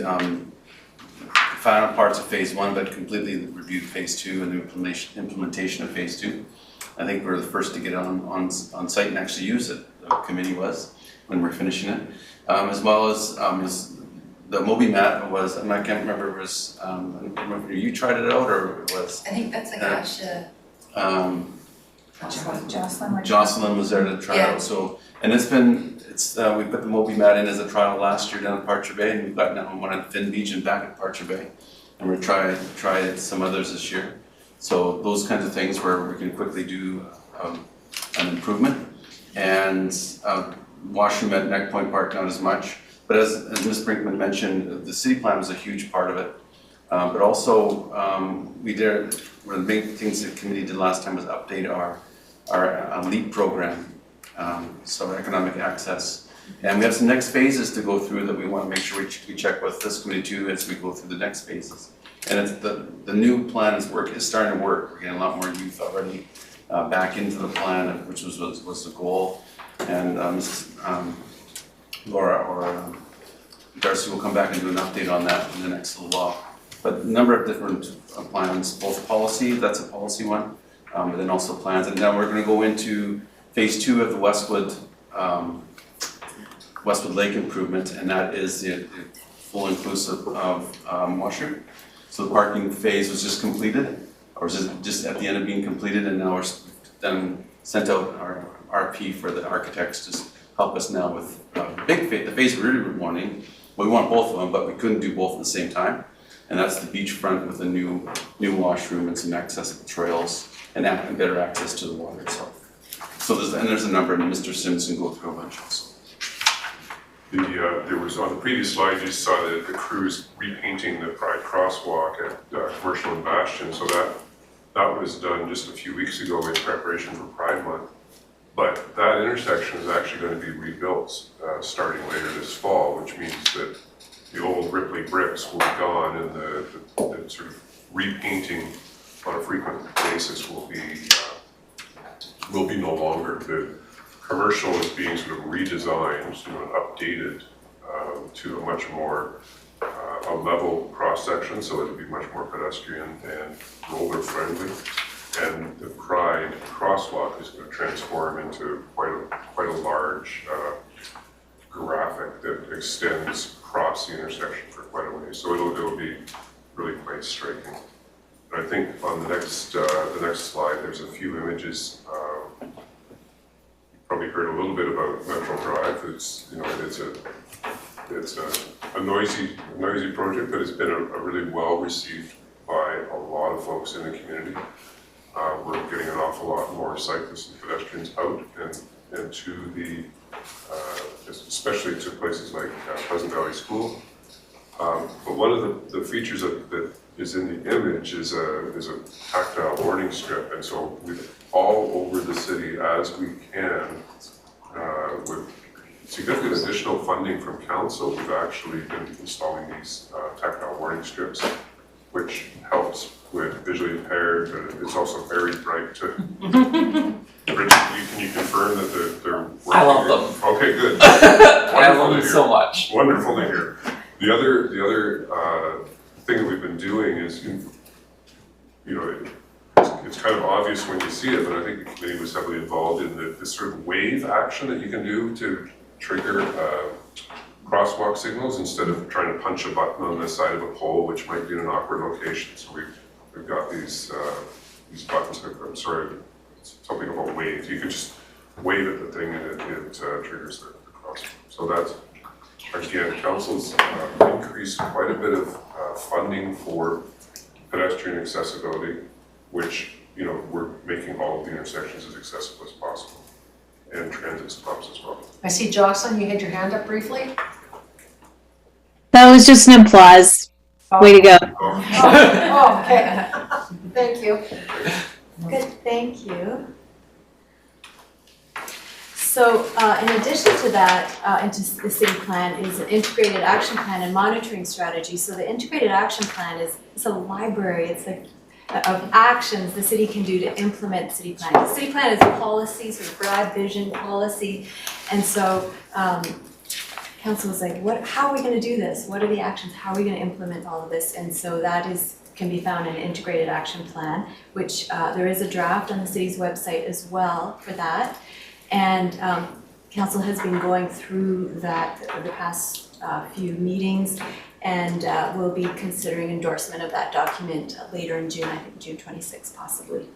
final parts of phase 1, but completely reviewed phase 2 and the implementation of phase 2. I think we're the first to get on site and actually use it. The committee was when we're finishing it, as well as the Moby mat was. I can't remember. It was. I don't remember. You tried it out, or it was. I think that's Akasha. Jocelyn was there to try it out. So, and we put the Moby mat in as a trial last year down at Parcher Bay, and we've got now one at Finn Beach and back at Parcher Bay, and we're try some others this year. So those kinds of things where we can quickly do an improvement. and washroom at Neck Point Park, not as much. But as Ms. Brinkman mentioned, the city plan was a huge part of it. But also, one of the big things the committee did last time was update our LEAP program, so economic access. And we have some next phases to go through that we want to make sure we check with this committee too as we go through the next phases. And it's the new plan is starting to work. We're getting a lot more youth already back into the plan, which was the goal. And Laura or Darcy will come back and do an update on that in the next little while. But a number of different plans, both policy, that's a policy one, but then also plans. And now we're going to go into phase 2 of the Westwood Lake improvement, and that is the full inclusive of washroom. So the parking phase was just completed, or is it just at the end of being completed, and now we're then sent out our RP for the architects to help us now with the phase we really were wanting. Well, we want both of them, but we couldn't do both at the same time. And that's the beachfront with a new washroom and some accessible trails and better access to the water itself. So there's a number, and Mr. Sims can go through a bunch also. There was on the previous slide, you saw the crews repainting the Pride crosswalk at Commercial and Bastion. So that was done just a few weeks ago in preparation for Pride Month. But that intersection is actually going to be rebuilt starting later this fall, which means that the old Ripley bricks will be gone, and the sort of repainting on a frequent basis will be no longer. The Commercial is being sort of redesigned, and updated to a much more a level cross section, so it'll be much more pedestrian and roller friendly. And the Pride crosswalk is going to transform into quite a large graphic that extends across the intersection for quite a way. So it'll be really quite striking. And I think on the next slide, there's a few images. You probably heard a little bit about Metro Drive. It's a noisy project, but it's been a really well received by a lot of folks in the community. We're getting an awful lot more cyclists and pedestrians out and to the, especially to places like Pleasant Valley School. But one of the features that is in the image is a tactile warning strip, and so all over the city as we can, with significant additional funding from council, we've actually been installing these tactile warning strips, which helps with visually impaired, but it's also very bright too. Bridget, can you confirm that they're working? I love them. Okay, good. I love them so much. Wonderful to hear. The other thing that we've been doing is, it's kind of obvious when you see it, but I think the committee was heavily involved in this sort of wave action that you can do to trigger crosswalk signals instead of trying to punch a button on the side of a pole, which might be in an awkward location. So we've got these buttons. I'm sorry, something about wave. You can just wave at the thing and it triggers the crosswalk. So that's, again, council's increased quite a bit of funding for pedestrian accessibility, which, we're making all of the intersections as accessible as possible, and transit stops as well. I see Jocelyn, you had your hand up briefly. That was just an applause. Way to go. Oh, okay. Thank you. Good, thank you. So in addition to that, into the city plan is an integrated action plan and monitoring strategy. So the integrated action plan is a library. It's like of actions the city can do to implement city plan. The city plan is a policy, sort of broad vision policy, and so council was like, how are we going to do this? What are the actions? How are we going to implement all of this? And so that can be found in an integrated action plan, which there is a draft on the city's website as well for that. And council has been going through that the past few meetings, and we'll be considering endorsement of that document later in June, I think June 26th possibly.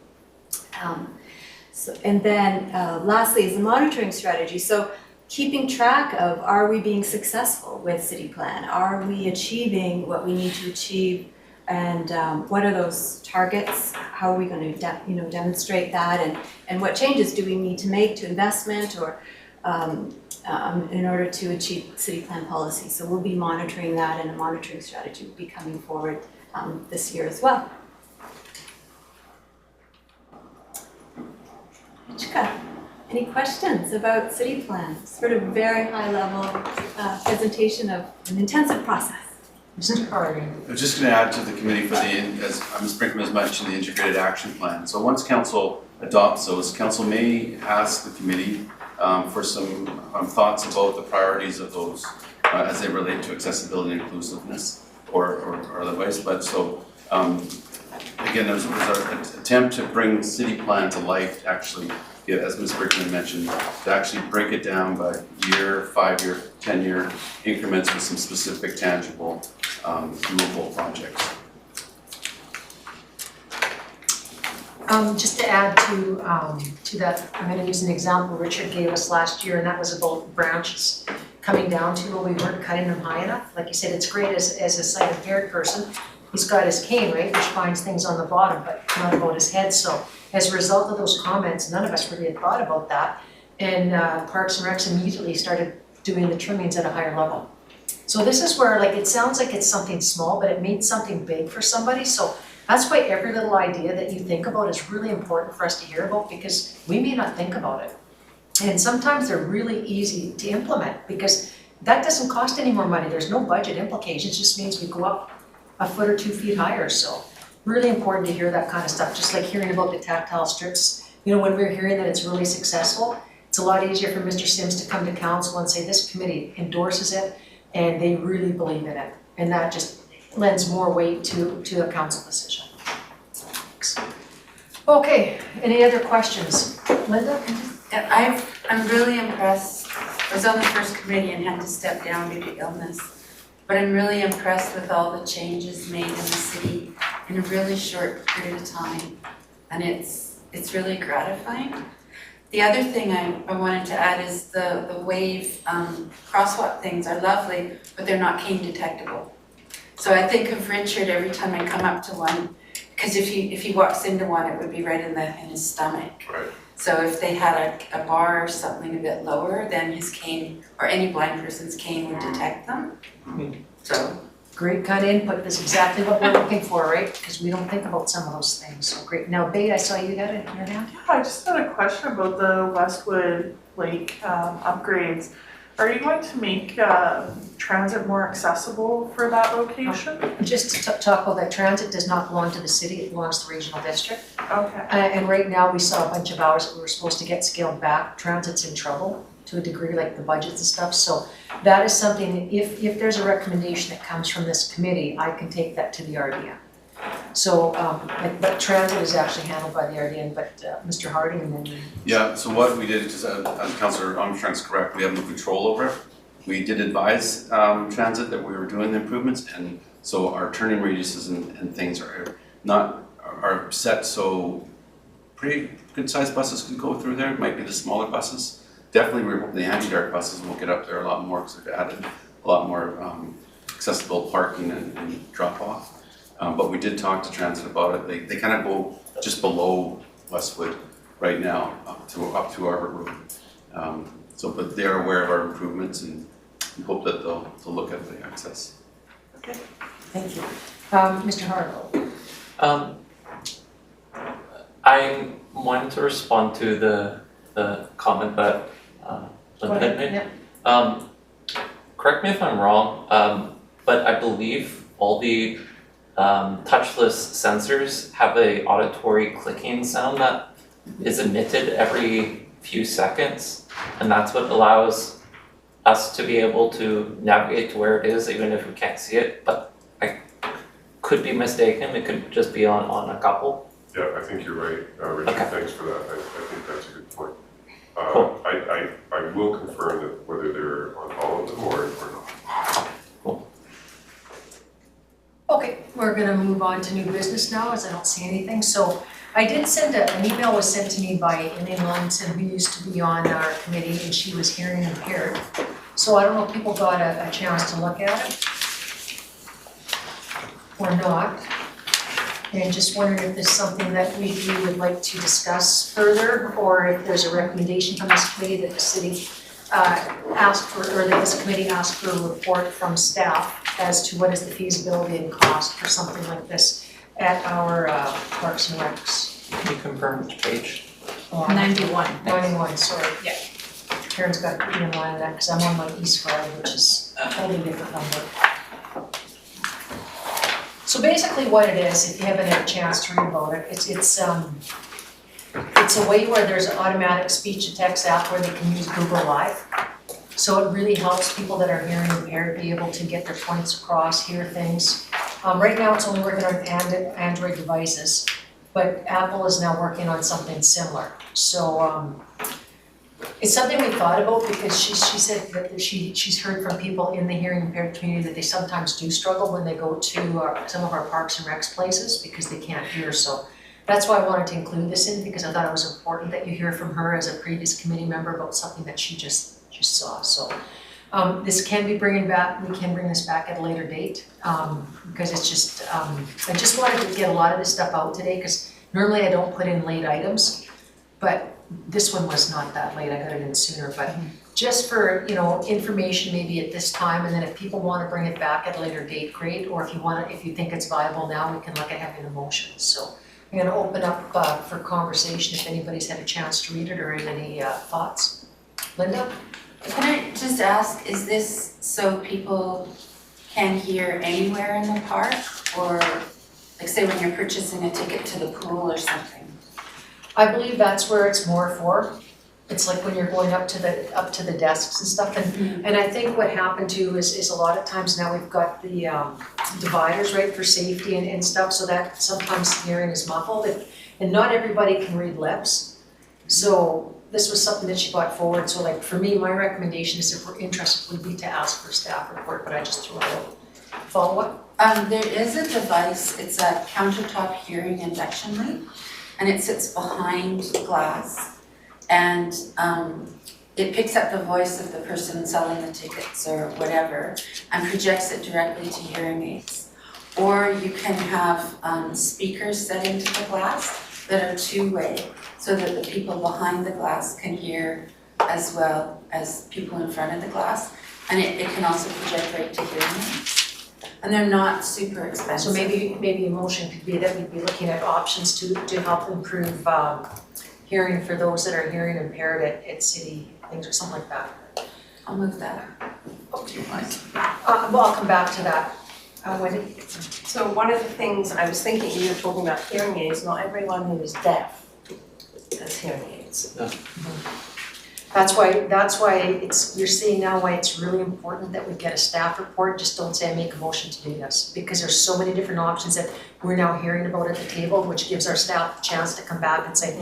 And then lastly is the monitoring strategy. So keeping track of, are we being successful with city plan? Are we achieving what we need to achieve And what are those targets? How are we going to demonstrate that? And what changes do we need to make to investment or in order to achieve city plan policy? So we'll be monitoring that, and a monitoring strategy will be coming forward this year as well. Chika, any questions about city plans? Sort of very high level presentation of an intensive process. Mr. Harding. I was just going to add to the committee for as Ms. Brinkman has mentioned, the integrated action plan. So once council adopts those, council may ask the committee for some thoughts about the priorities of those as they relate to accessibility and inclusiveness or otherwise. But so again, there's an attempt to bring city plan to life, to actually, as Ms. Brickman mentioned, to actually break it down by year, 5-year, 10-year increments with some specific, tangible, doable projects. Just to add to that, I'm going to use an example Richard gave us last year, and that was about branches coming down to where we weren't cutting them high enough. Like you said, it's great as a sight impaired person. He's got his cane, right, which finds things on the bottom, but not about his head. So as a result of those comments, none of us really had thought about that. And Parks and Recs immediately started doing the trimmings at a higher level. So this is where, like, it sounds like it's something small, but it means something big for somebody. So that's why every little idea that you think about is really important for us to hear about, because we may not think about it. And sometimes they're really easy to implement because that doesn't cost any more money. There's no budget implications, it just means we go up a foot or 2 feet higher. So really important to hear that kind of stuff, just like hearing about the tactile strips. You know, when we're hearing that it's really successful, it's a lot easier for Mr. Sims to come to council and say this committee endorses it and they really believe in it. And that just lends more weight to a council decision. Okay, any other questions? Linda? I'm really impressed. I was on the first committee and had to step down due to illness. But I'm really impressed with all the changes made in the city in a really short period of time. And it's really gratifying. The other thing I wanted to add is the wave crosswalk things are lovely, but they're not cane detectable. So I think of Richard every time I come up to one, because if he walks into one, it would be right in his stomach. Right. So if they had a bar or something a bit lower, then his cane, or any blind person's cane, would detect them. So great kind of input. That's exactly what we're looking for, right? Because we don't think about some of those things. So great. Now, Bate, I saw you got it in your hand. Yeah, I just had a question about the Westwood Lake upgrades. Are you going to make transit more accessible for that location? Just to talk about that, transit does not belong to the city, it belongs to the regional district. Okay. And right now, we saw a bunch of hours that we were supposed to get scaled back. Transit's in trouble to a degree, like the budgets and stuff. So that is something, if there's a recommendation that comes from this committee, I can take that to the RDN. So, but transit is actually handled by the RDN, but Mr. Harding and then. Yeah, so what we did, because Councillor Armstrong's correct, we have no control over it. We did advise transit that we were doing the improvements, and so our turning radiuses and things are set so pretty good sized buses can go through there. It might be the smaller buses. Definitely we're hoping the anti-dark buses will get up there a lot more because they've added a lot more accessible parking and drop off. But we did talk to transit about it. They kind of go just below Westwood right now, up to Arbor Road. But they're aware of our improvements and we hope that they'll look at the access. Okay, thank you. Mr. Harlow. I wanted to respond to the comment that Linda had made. Yeah. Correct me if I'm wrong, but I believe all the touchless sensors have a auditory clicking sound that is emitted every few seconds, and that's what allows us to be able to navigate to where it is even if we can't see it. But I could be mistaken, it could just be on a couple. Yeah, I think you're right, Richard, Okay. thanks for that. I think that's a good point. Cool. I will confirm that whether they're on all of them or not. Cool. Okay, we're gonna move on to new business now, as I don't see anything. So I did send an email was sent to me by Elaine Lawson, who used to be on our committee, and she was hearing impaired. So I don't know if people got a chance to look at it or not. And just wondering if there's something that we would like to discuss further, or if there's a recommendation from this committee that the city asked for, or that this committee asked for a report from staff as to what is the feasibility and cost for something like this at our Parks and Recs. Can you confirm which page? 91. 91, sorry. Yeah. Karen's got to put me in line of that, because I'm on my East Drive, which is a totally different number. So basically what it is, if you haven't had a chance to read about it, it's a way where there's an automatic speech to text app where they can use Google Live. So it really helps people that are hearing impaired be able to get their points across, hear things. Right now it's only working on Android devices, but Apple is now working on something similar. So it's something we thought about because she said that she's heard from people in the hearing impaired community that they sometimes do struggle when they go to some of our Parks and Recs places because they can't hear. So that's why I wanted to include this in, because I thought it was important that you hear from her as a previous committee member about something that she just saw. So this can be bringing back, we can bring this back at a later date because it's just, I just wanted to get a lot of this stuff out today because normally I don't put in late items, but this one was not that late, I got it in sooner, but just for, information maybe at this time, and then if people want to bring it back at a later date, great, or if you think it's viable now, we can look at having a motion. So I'm gonna open up for conversation if anybody's had a chance to read it or any thoughts. Linda? Can I just ask, is this so people can hear anywhere in the park? Or like say when you're purchasing a ticket to the pool or something? I believe that's where it's more for. It's like when you're going up to the desks and stuff, and I think what happened too is a lot of times now we've got the dividers, right, for safety and stuff, so that sometimes hearing is muffled, and not everybody can read lips. So this was something that she brought forward, so like for me, my recommendation is if we're interested would be to ask for a staff report, but I just threw it out. Follow up? There is a device, it's a countertop hearing induction light, and it sits behind glass. And it picks up the voice of the person selling the tickets or whatever and projects it directly to hearing aids. Or you can have speakers set into the glass that are two-way so that the people behind the glass can hear as well as people in front of the glass. And it can also project right to hearing aids. And they're not super expensive. So maybe a motion could be that we'd be looking at options to help improve hearing for those that are hearing impaired at city things or something like that. I'll move that. Okay, well, I'll come back to that. Wendy? So one of the things I was thinking, you were talking about hearing aids, not everyone who is deaf has hearing aids. Yeah. That's why you're seeing now why it's really important that we get a staff report. Just don't say I make a motion to do this, because there's so many different options that we're now hearing about at the table, which gives our staff a chance to come back and say,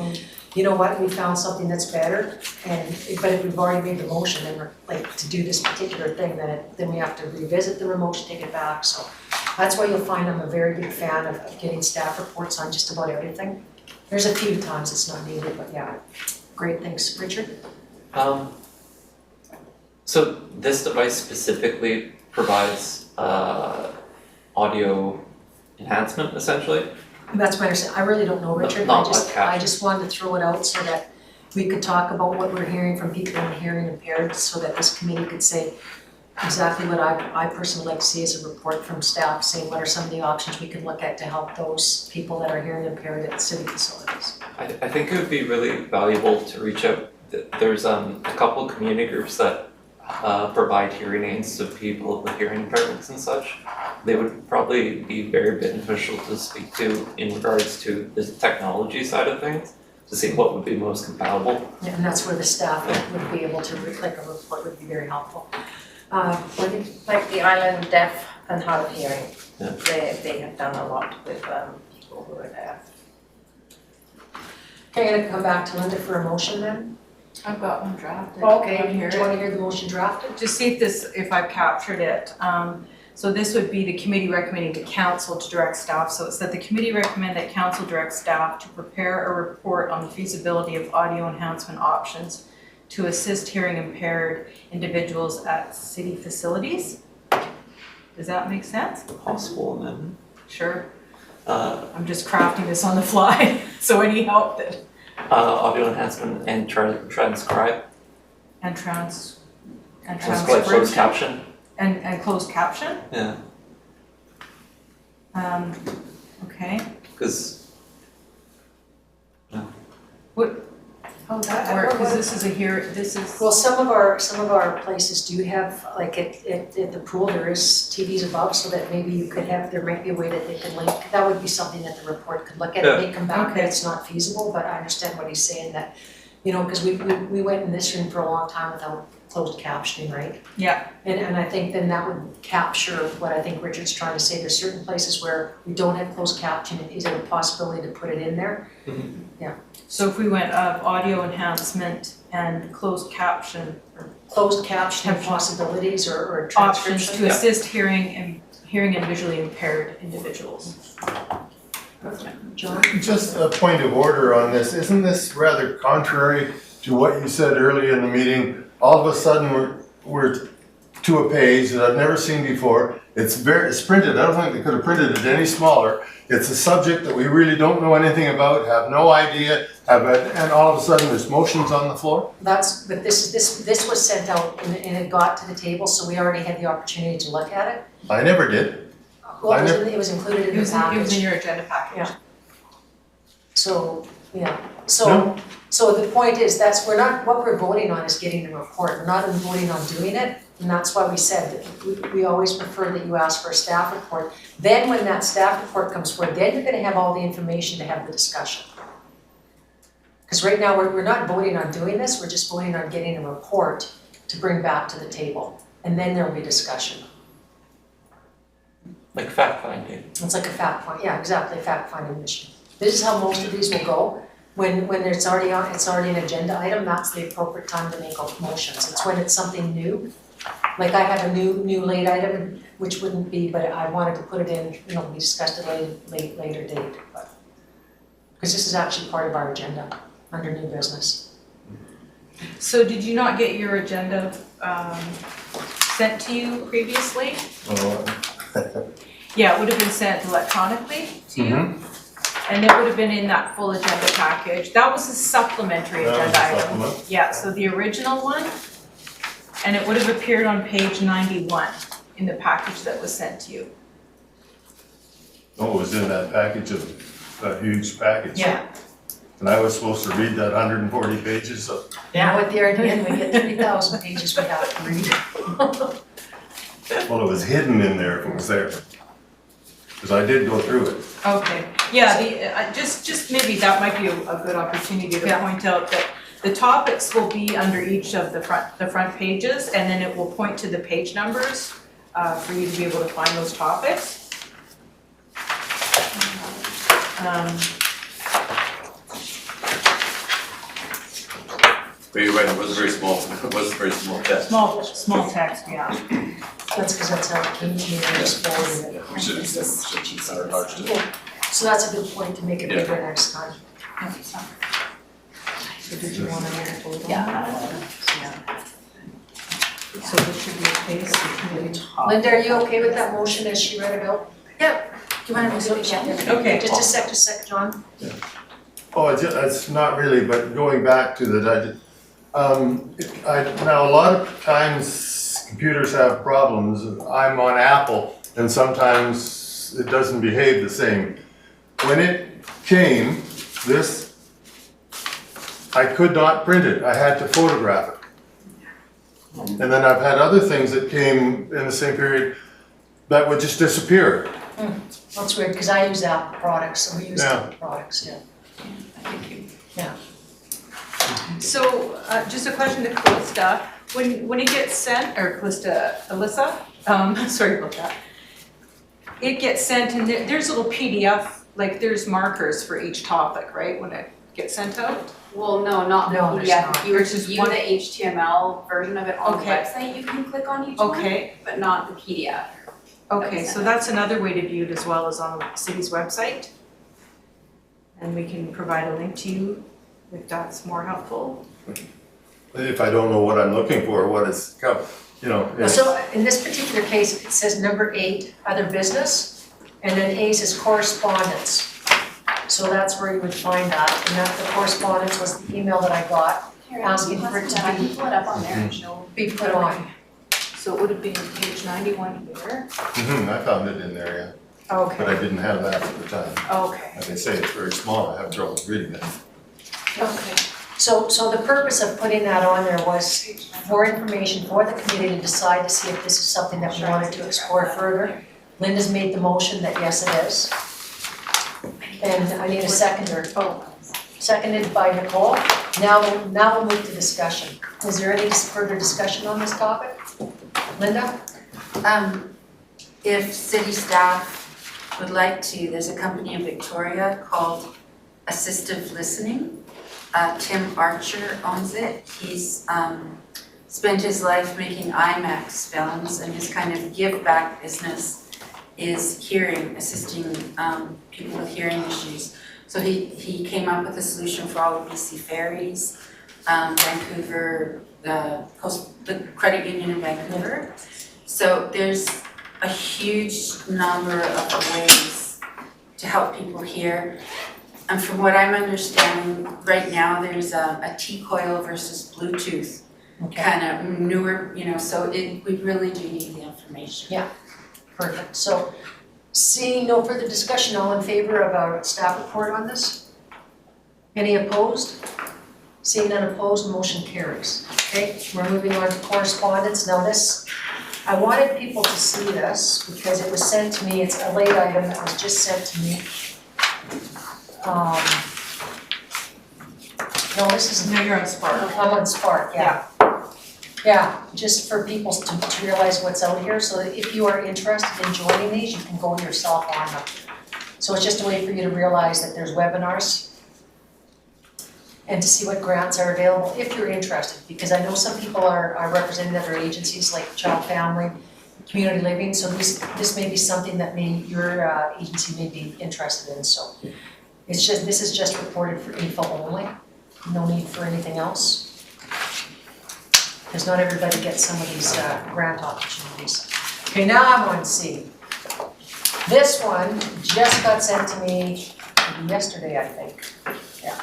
you know what, we found something that's better, but if we've already made the motion and we're like to do this particular thing, then we have to revisit the motion, take it back. So that's why you'll find I'm a very big fan of getting staff reports on just about everything. There's a few times it's not needed, but yeah, great, thanks. Richard? So this device specifically provides audio enhancement, essentially? That's my understanding. I really don't know, Richard. I just wanted to throw it out so that we could talk about what we're hearing from people in the hearing impaired, so that this committee could say exactly what I personally like to see as a report from staff, saying what are some of the options we could look at to help those people that are hearing impaired at city facilities. I think it would be really valuable to reach out. There's a couple of community groups that provide hearing aids to people with hearing impairments and such. They would probably be very beneficial to speak to in regards to the technology side of things, to see what would be most compatible. Yeah, and that's where the staff would be able to, like a report would be very helpful. Wendy? Like the Island Deaf and Hard of Hearing, Yeah. they have done a lot with people who are deaf. Okay, I'm gonna come back to Linda for a motion then. I've got one drafted. Okay, Want to hear do you it? want to hear the motion drafted? Just see if I've captured it. So this would be the committee recommending to council to direct staff. So it's that the committee recommend that council direct staff to prepare a report on the feasibility of audio enhancement options to assist hearing impaired individuals at city facilities. Does that make sense? Possible amendment. Sure. I'm just crafting this on the fly, so any help that, Audio enhancement and transcribe. and Just like transcription. closed caption. And closed caption, Yeah, okay. because How would that work, because this is this is. Well, some of our places do have, like at the pool, there is TVs above, so that maybe you could have, there might be a way that they can link. That would be something that the report could look at, Yeah. and they come back that Okay. it's not feasible, but I understand what he's saying, that, you know, because we went in this room for a long time without closed captioning, right? Yeah. And I think then that would capture what I think Richard's trying to say, there's certain places where we don't have closed captioning, is there a possibility to put it in there? So if we went audio enhancement and closed caption, or Closed captioning possibilities or options transcription? to assist hearing and visually impaired individuals. John? Just a point of order on this, isn't this rather contrary to what you said earlier in the meeting? All of a sudden, we're to a page that I've never seen before. It's printed, I don't think they could have printed it any smaller. It's a subject that we really don't know anything about, have no idea, and all of a sudden there's motions on the floor? But this was sent out and it got to the table, so we already had the opportunity to look at it. I never did. Well, it was included in the It was in package. your agenda package. Yeah. So, yeah, so the point is, what we're voting on is getting the report, we're not voting on doing it. And that's why we said that we always prefer that you ask for a staff report. Then when that staff report comes forward, then you're gonna have all the information to have the discussion. Because right now, we're not voting on doing this, we're just voting on getting a report to bring back to the table. And then there'll be discussion. like fact finding. It's like a fact find, yeah, exactly, fact finding mission. This is how most of these will go. When it's already an agenda item, that's the appropriate time to make motions. It's when it's something new. Like I have a new late item, which wouldn't be, but I wanted to put it in, you know, we discussed it later date, but. Because this is actually part of our agenda, under new business. So did you not get your agenda sent to you previously? Yeah, it would have been sent electronically to you. And it would have been in that full agenda package. That was a supplementary agenda item. Yeah, so the original one, and it would have appeared on page 91 in the package that was sent to you. Oh, it was in that package that huge package? Yeah. And I was supposed to read that 140 pages, so. Now at the end, we get 3,000 pages we have to read. Well, it was hidden in there if it was there. Because I did go through it. Okay, yeah, just maybe that might be a good opportunity to point out that the topics will be under each of the front pages, and then it will point to the page numbers for you to be able to find those topics. But you're right, it was very small, text. Small text, yeah. That's because that's how it came to me, I just forwarded it. We should start large too. So that's a good point to make it bigger next time. So did you want to make a vote on that? Yeah. So this should be a case between the top. Linda, are you okay with that motion as she read it out? Yep. Do you want to move it? Okay. Just a sec, John. Oh, it's not really, but going back to the, now a lot of times computers have problems. I'm on Apple and sometimes it doesn't behave the same. When it came, I could not print it, I had to photograph it. And then I've had other things that came in the same period that would just disappear. That's weird, because I use Apple products, so we use Yeah. Apple products, yeah. Thank you. Yeah. So, just a question to Calista, when it gets sent, or Alyssa, sorry about that. It gets sent and there's a little PDF, like there's markers for each topic, right, when it gets sent out? Well, no, not the No, there's PDF. not. If you were There's to just view one- the HTML version of it on the Okay. website, you can click on each one, Okay, but not the PDF. okay, so that's another way to view it as well as on the city's website. And we can provide a link to you if that's more helpful. If I don't know what I'm looking for, what is, you know. So in this particular case, it says number 8, other business. And then A's is correspondence. So that's where you would find that, and that the correspondence was the email that I got, asking for it to I can pull it up on there and show. be put on. So it would have been page 91 here. I found it in there, yeah, Okay, but I didn't have that at the time. okay. Like I say, it's very small, I have trouble reading it. Okay, so the purpose of putting that on there was for information for the committee to decide to see if this is something that we wanted to explore further. Linda's made the motion that yes, it is. And I need a seconder. Seconded by Nicole. Now we'll move to discussion. Is there any further discussion on this topic? Linda? If city staff would like to, there's a company in Victoria called Assistive Listening. Tim Archer owns it. He's spent his life making IMAX films, and his kind of give back business is hearing, assisting people with hearing issues. So he came up with a solution for all of BC ferries, Vancouver, the credit union in Vancouver. So there's a huge number of ways to help people hear. And from what I'm understanding, right now there's a T-coil versus Bluetooth kind of newer, so we really do need the information. Yeah, perfect. So seeing no further discussion, all in favor of our staff report on this? Any opposed? Seeing none opposed, motion carries. Okay, we're moving on to correspondence. Now this, I wanted people to see this because it was sent to me. It's a late item that was just sent to me. No, this is. No, you're on Spark. I'm on Spark, yeah. Yeah, just for people to realize what's out here, so that if you are interested in joining these, you can go yourself on them. So it's just a way for you to realize that there's webinars and to see what grants are available if you're interested, because I know some people are representing other agencies like Child Family, Community Living, so this may be something that your agency may be interested in, so. This is just reported for info only, no need for anything else. Because not everybody gets some of these grant opportunities. Okay, now I'm on C. This one just got sent to me yesterday, I think, yeah.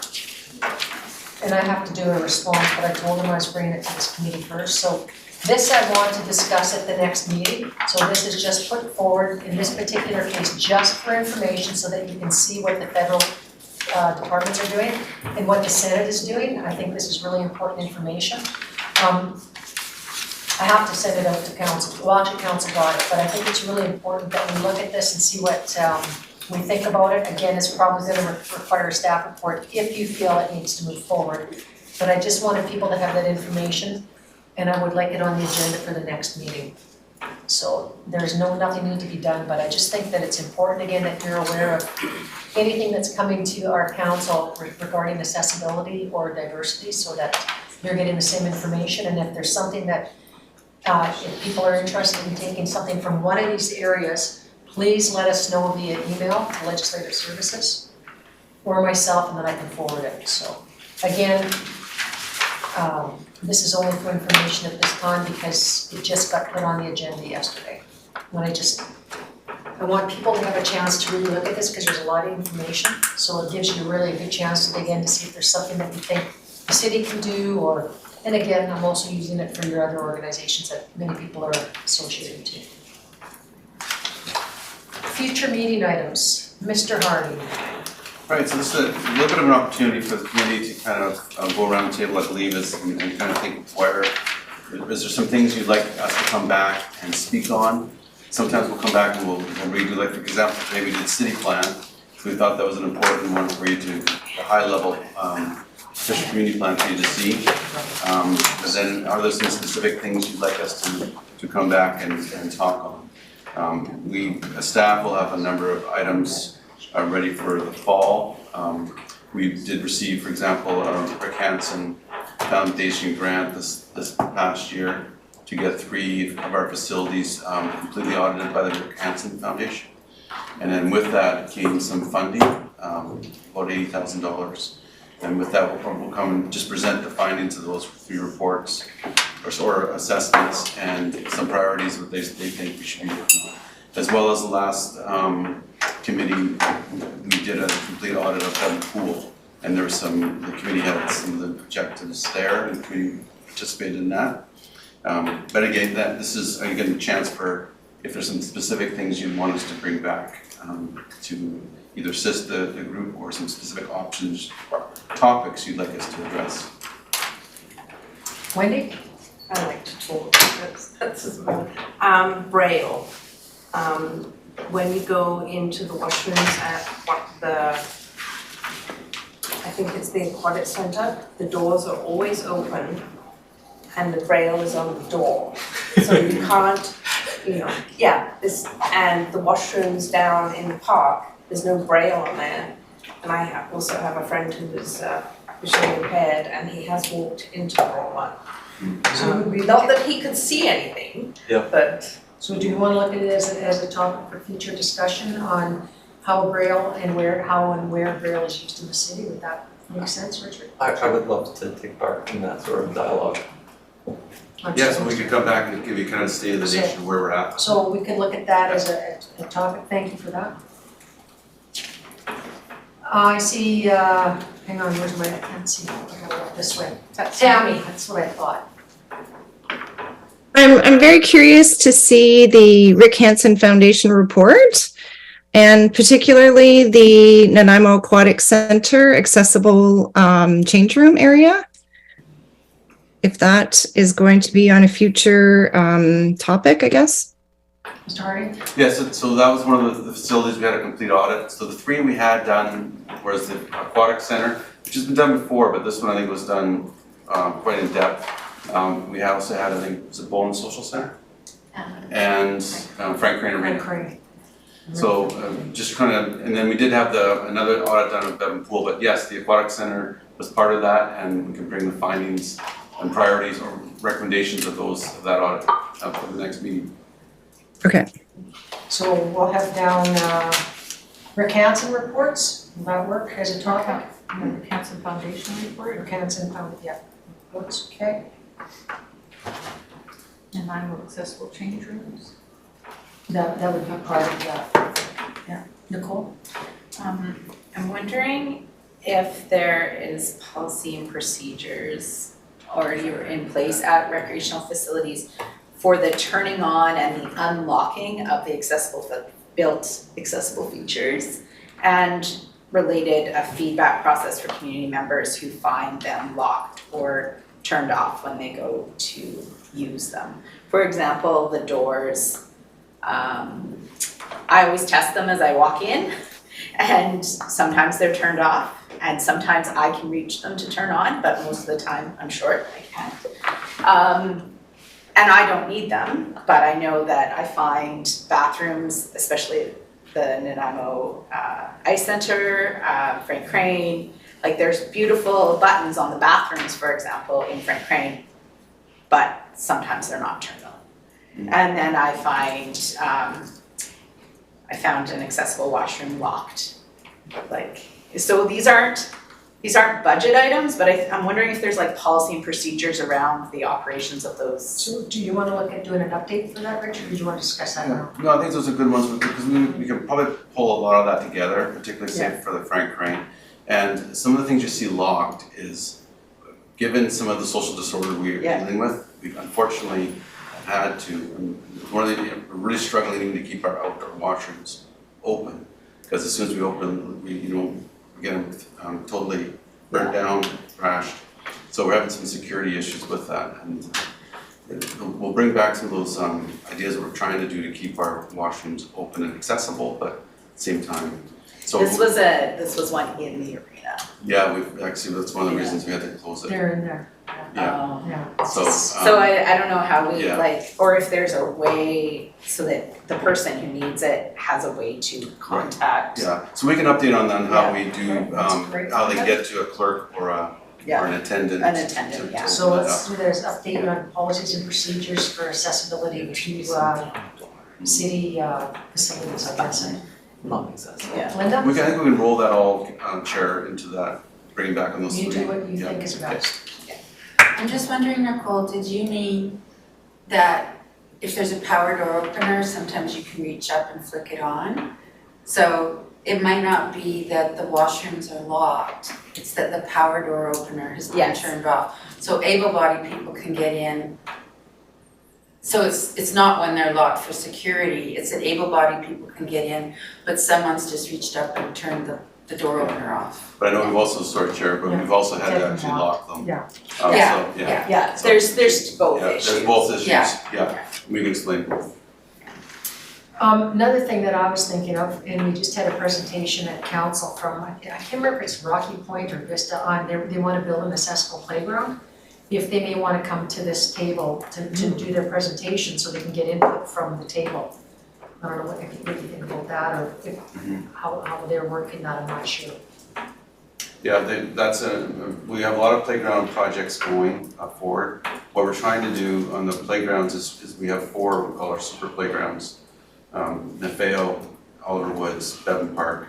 And I have to do a response, but I told them I was bringing it to this committee first, so this I want to discuss at the next meeting. So this is just put forward in this particular case just for information so that you can see what the federal departments are doing and what the Senate is doing. I think this is really important information. I have to send it out to council. Well, actually council got it, but I think it's really important that we look at this and see what we think about it. Again, it's probably going to require a staff report if you feel it needs to move forward. But I just wanted people to have that information, and I would like it on the agenda for the next meeting. So there's nothing need to be done, but I just think that it's important, again, that you're aware of anything that's coming to our council regarding accessibility or diversity, so that you're getting the same information. And if there's something that, if people are interested in taking something from one of these areas, please let us know via email to Legislative Services or myself, and then I can forward it. So again, this is only for information at this time because it just got put on the agenda yesterday. I want people to have a chance to really look at this because there's a lot of information. So it gives you really a good chance to dig in to see if there's something that you think the city can do, and again, I'm also using it for your other organizations that many people are associated to. Future meeting items, Mr. Hardy. Right, so this is a little bit of an opportunity for the committee to kind of go around the table, I believe, and kind of think where, is there some things you'd like us to come back and speak on? Sometimes we'll come back and we'll redo, like for example, today we did city plan, so we thought that was an important one for you to, the high level official community plan for you to see. But then are there some specific things you'd like us to come back and talk on? We, as staff, will have a number of items ready for the fall. We did receive, for example, Rick Hansen Foundation grant this past year to get 3 of our facilities completely audited by the Rick Hansen Foundation. And then with that came some funding, about $80,000. And with that, we'll come and just present the findings of those 3 reports or assessments and some priorities that they think we should be working on. as well as the last committee, we did a complete audit of the pool. And there was the committee had some of the objectives there, and the committee participated in that. But again, this is again a chance for, if there's some specific things you want us to bring back to either assist the group, or some specific options or topics you'd like us to address. Wendy? I like to talk, Braille. When you go into the washrooms at I think it's the aquatic center, the doors are always open and the Braille is on the door. So you can't, and the washrooms down in the park, there's no Braille on there. And I also have a friend who is visually impaired, and he has walked into the wrong one. Not that he could see anything, but. So do you want to look at it as a topic for future discussion on how Braille and how and where Braille is used in the city? Would that make sense, Richard? I would love to take part in that sort of dialogue. Yeah, so we could come back and give you kind of state of the nation where we're at. So we can look at that as a topic. Thank you for that. I see, hang on, where's I can't see, I gotta look this way. Tammy, that's what I thought. I'm very curious to see the Rick Hansen Foundation report, and particularly the Nanaimo Aquatic Center accessible change room area. If that is going to be on a future topic, I guess. Mr. Harding? Yeah, so that was one of the facilities we had a complete audit. So the 3 we had done was the aquatic center, which has been done before, but this one I think was done quite in depth. We also had, I think, was it Bowen Social Center? And Frank Crane Arena. So just kind of, and then we did have another audit done of Bevan Pool, but yes, the aquatic center was part of that, and we can bring the findings and priorities or recommendations of that audit up for the next meeting. Okay. So we'll have down Rick Hansen reports. Will that work as a topic? Rick Hansen Foundation report. Rick Hansen reports, okay. And I'm accessible change rooms. That would be part of that. Yeah. Nicole? I'm wondering if there is policy and procedures already in place at recreational facilities for the turning on and the unlocking of the built accessible features, and related a feedback process for community members who find them locked or turned off when they go to use them. For example, the doors, I always test them as I walk in, and sometimes they're turned off, and sometimes I can reach them to turn on, but most of the time I'm short, I can't. And I don't need them, but I know that I find bathrooms, especially the Nanaimo Ice Center, Frank Crane, like there's beautiful buttons on the bathrooms, for example, in Frank Crane, but sometimes they're not turned on. And then I found an accessible washroom locked. So these aren't budget items, but I'm wondering if there's like policy and procedures around the operations of those. So do you want to look at doing an update for that, Richard, or do you want to discuss that now? No, I think those are good ones because we can probably pull a lot of that together, particularly say for the Frank Crane. And some of the things you see locked is, given some of the social disorder we're dealing with, we've unfortunately had to, we're really struggling to keep our outdoor washrooms open. Because as soon as we open, we get them totally burnt down, trashed. So we're having some security issues with that. And we'll bring back some of those ideas that we're trying to do to keep our washrooms open and accessible, but at the same time. So this was one in the arena. Yeah, that's one of the reasons we had to close it. They're in there. Yeah. So I don't know how we or if there's a way so that the person who needs it has a way to contact. Yeah, so we can update on that, how we do, how they get to a clerk or an attendant. An attendant, yeah. So let's do this update on policies and procedures for accessibility to city facilities, I guess. Yeah. Linda? I think we can roll that all, Chair, into that, bring back on those three. You do what you think is best. I'm just wondering, Nicole, did you mean that if there's a power door opener, sometimes you can reach up and flick it on. So it might not be that the washrooms are locked, it's that the power door opener has been Yes. turned off. So able-bodied people can get in. So it's not when they're locked for security, it's that able-bodied people can get in, but someone's just reached up and turned the door opener off. But I know we've also, sorry Chair, but we've also had to actually lock them. Yeah. So, Yeah. Yeah, there's both Yeah, issues. there's both issues, Yeah. yeah, we can explain both. Another thing that I was thinking of, and we just had a presentation at council from, I can't remember if it's Rocky Point or Vista on, they want to build an accessible playground. If they may want to come to this table to do their presentation so they can get input from the table. I don't know what you think about that, or if, how they're working that, I'm not sure. Yeah, we have a lot of playground projects going forward. What we're trying to do on the playgrounds is we have 4, we call our super playgrounds. Nefeo, Oliver Woods, Bevan Park,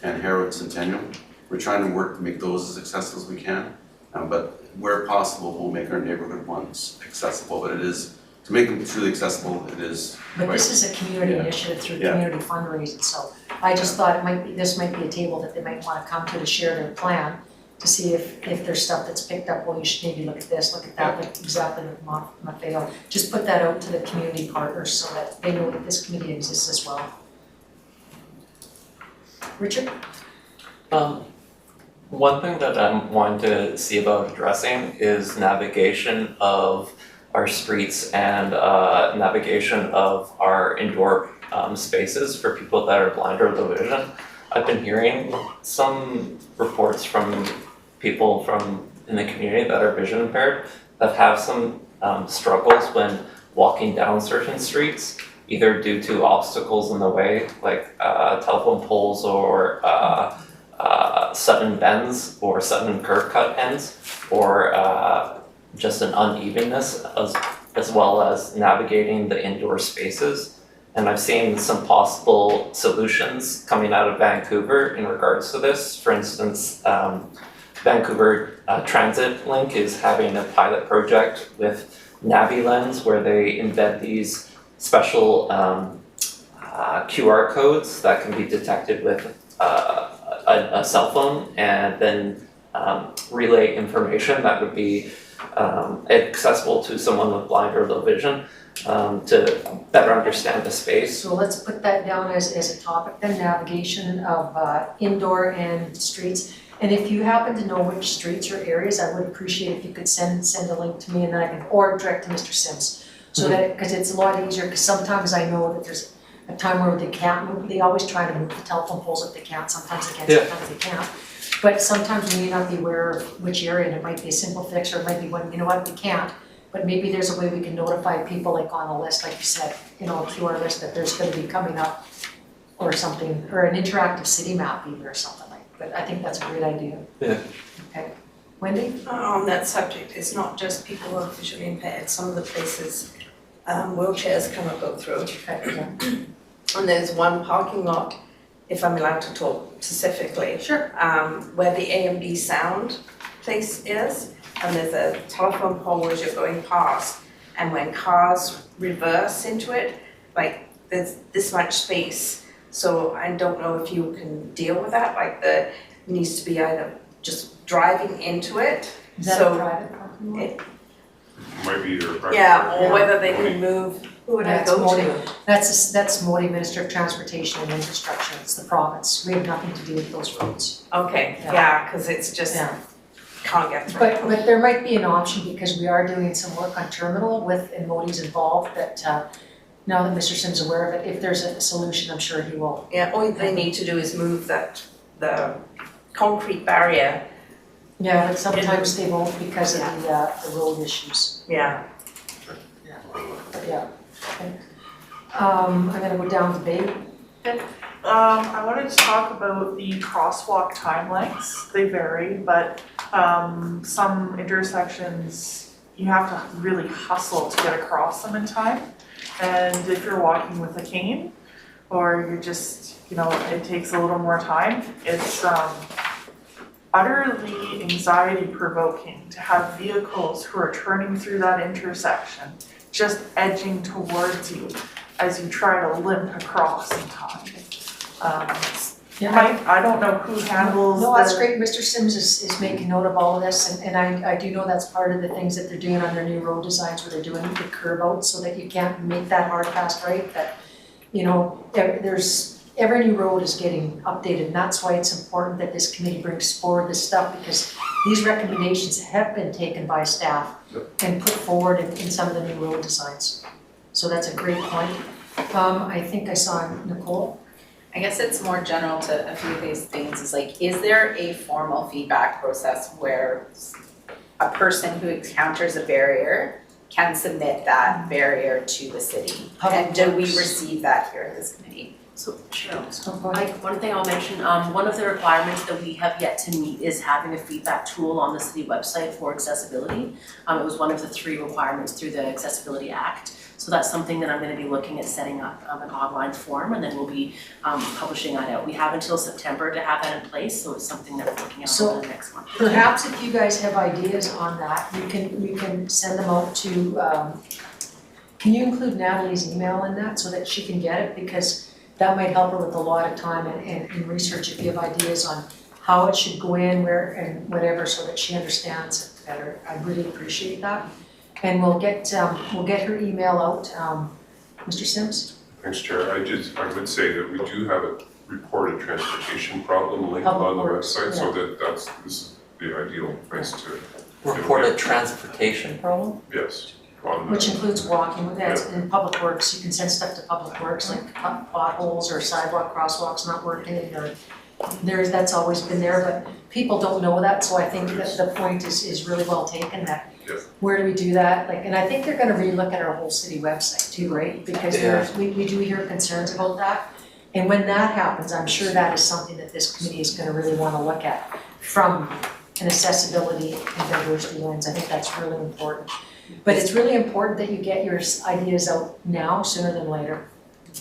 and Harrowwood Centennial. We're trying to work to make those as accessible as we can, but where possible, we'll make our neighborhood ones accessible, but it is, to make them truly accessible, it is. But this is a community initiative through community fundraising, so I just thought this might be a table that they might want to come to share their plan, to see if there's stuff that's picked up, well, you should maybe look at this, look at that, like exactly with Maffeo. Just put that out to the community partners so that they know that this committee exists as well. Richard? One thing that I'm wanting to see about addressing is navigation of our streets and navigation of our indoor spaces for people that are blind or low vision. I've been hearing some reports from people in the community that are vision impaired that have some struggles when walking down certain streets, either due to obstacles in the way, like telephone poles or sudden bends or sudden curve cut ends, or just an unevenness as well as navigating the indoor spaces. And I've seen some possible solutions coming out of Vancouver in regards to this. For instance, Vancouver Transit Link is having a pilot project with NaviLens where they embed these special QR codes that can be detected with a cell phone and then relay information that would be accessible to someone with blind or low vision to better understand the space. So let's put that down as a topic, then navigation of indoor and streets. And if you happen to know which streets or areas, I would appreciate if you could send a link to me and then I can, or direct to Mr. Sims. So that, because it's a lot easier, because sometimes I know that there's a time where they can't move, they always try to move the telephone poles if they can't, sometimes they can, sometimes they can't. But sometimes we may not be aware of which area, and it might be a simple fix, or it might be one, you know what, we can't. But maybe there's a way we can notify people, like on a list, like you said, you know, a QR list that there's gonna be coming up or something, or an interactive city map even or something like that. But I think that's a great idea. Yeah. Okay. Wendy? On that subject, it's not just people who are visually impaired. Some of the places wheelchairs cannot go through. And there's one parking lot, if I'm allowed to talk specifically. Sure. Where the A and B sound place is, and there's a telephone pole as you're going past, and when cars reverse into it, like there's this much space. So I don't know if you can deal with that, like it needs to be either just driving into it. Is that a private parking lot? It, Might be either a private yeah, parking or lot whether they or can move, who would I That's go Modi. to? That's Modi, Minister of Transportation and Infrastructure, it's the province, we have nothing to do with those roads. Okay, Yeah. yeah, cause it's just, Yeah. can't get through. But there might be an option, because we are doing some work on terminal with, and Modi's involved, that now that Mr. Sim's aware of it, if there's a solution, I'm sure he will. Yeah, all they need to do is move the concrete barrier. Yeah, but sometimes they won't because of the road issues. Yeah. But yeah, okay. I'm gonna go down to Bay. I wanted to talk about the crosswalk time lengths. They vary, but some intersections, you have to really hustle to get across them in time. And if you're walking with a cane, or you're just, you know, it takes a little more time, it's utterly anxiety provoking to have vehicles who are turning through that intersection just edging towards you as you try to limp across in time. I don't know who handles No, that's the- great. Mr. Sims is making note of all of this, and I do know that's part of the things that they're doing on their new road designs, where they're doing the curve out so that you can't make that hard pass right, that, you know, there's, every new road is getting updated, and that's why it's important that this committee brings forward this stuff, because these recommendations have been taken by staff and put forward in some of the new road designs. So that's a great point. I think I saw Nicole. I guess it's more general to a few of these things, is like, is there a formal feedback process where a person who encounters a barrier can submit that barrier to the city? And do we receive that here at this committee? So Cheryl, like one thing I'll mention, one of the requirements that we have yet to meet is having a feedback tool on the city website for accessibility. It was one of the 3 requirements through the Accessibility Act. So that's something that I'm going to be looking at setting up an online form, and then we'll be publishing that out. We have until September to have that in place, so it's something that we're looking at over the next month. Perhaps if you guys have ideas on that, you can send them out to, can you include Natalie's email in that so that she can get it? Because that might help her with a lot of time and research if you have ideas on how it should go in, where, and whatever, so that she understands it better. I really appreciate that. And we'll get her email out. Mr. Sims? Thanks, Chair. I would say that we do have a reported transportation problem linked Public on the Works, website, so yeah. that this is the ideal place to. Reported transportation problem? Yes. On the- Which includes walking, that's in Public Works, you can send stuff to Public Works, like potholes or sidewalk crosswalks not working, or that's always been there, but people don't know that, so I think that the point is really well taken, that where do we do that, like, and I think they're gonna relook at our whole city website too, right? Because we do hear concerns about that, and when that happens, I'm sure that is something that this committee is gonna really wanna look at from an accessibility and diversity lens. I think that's really important. But it's really important that you get your ideas out now, sooner than later.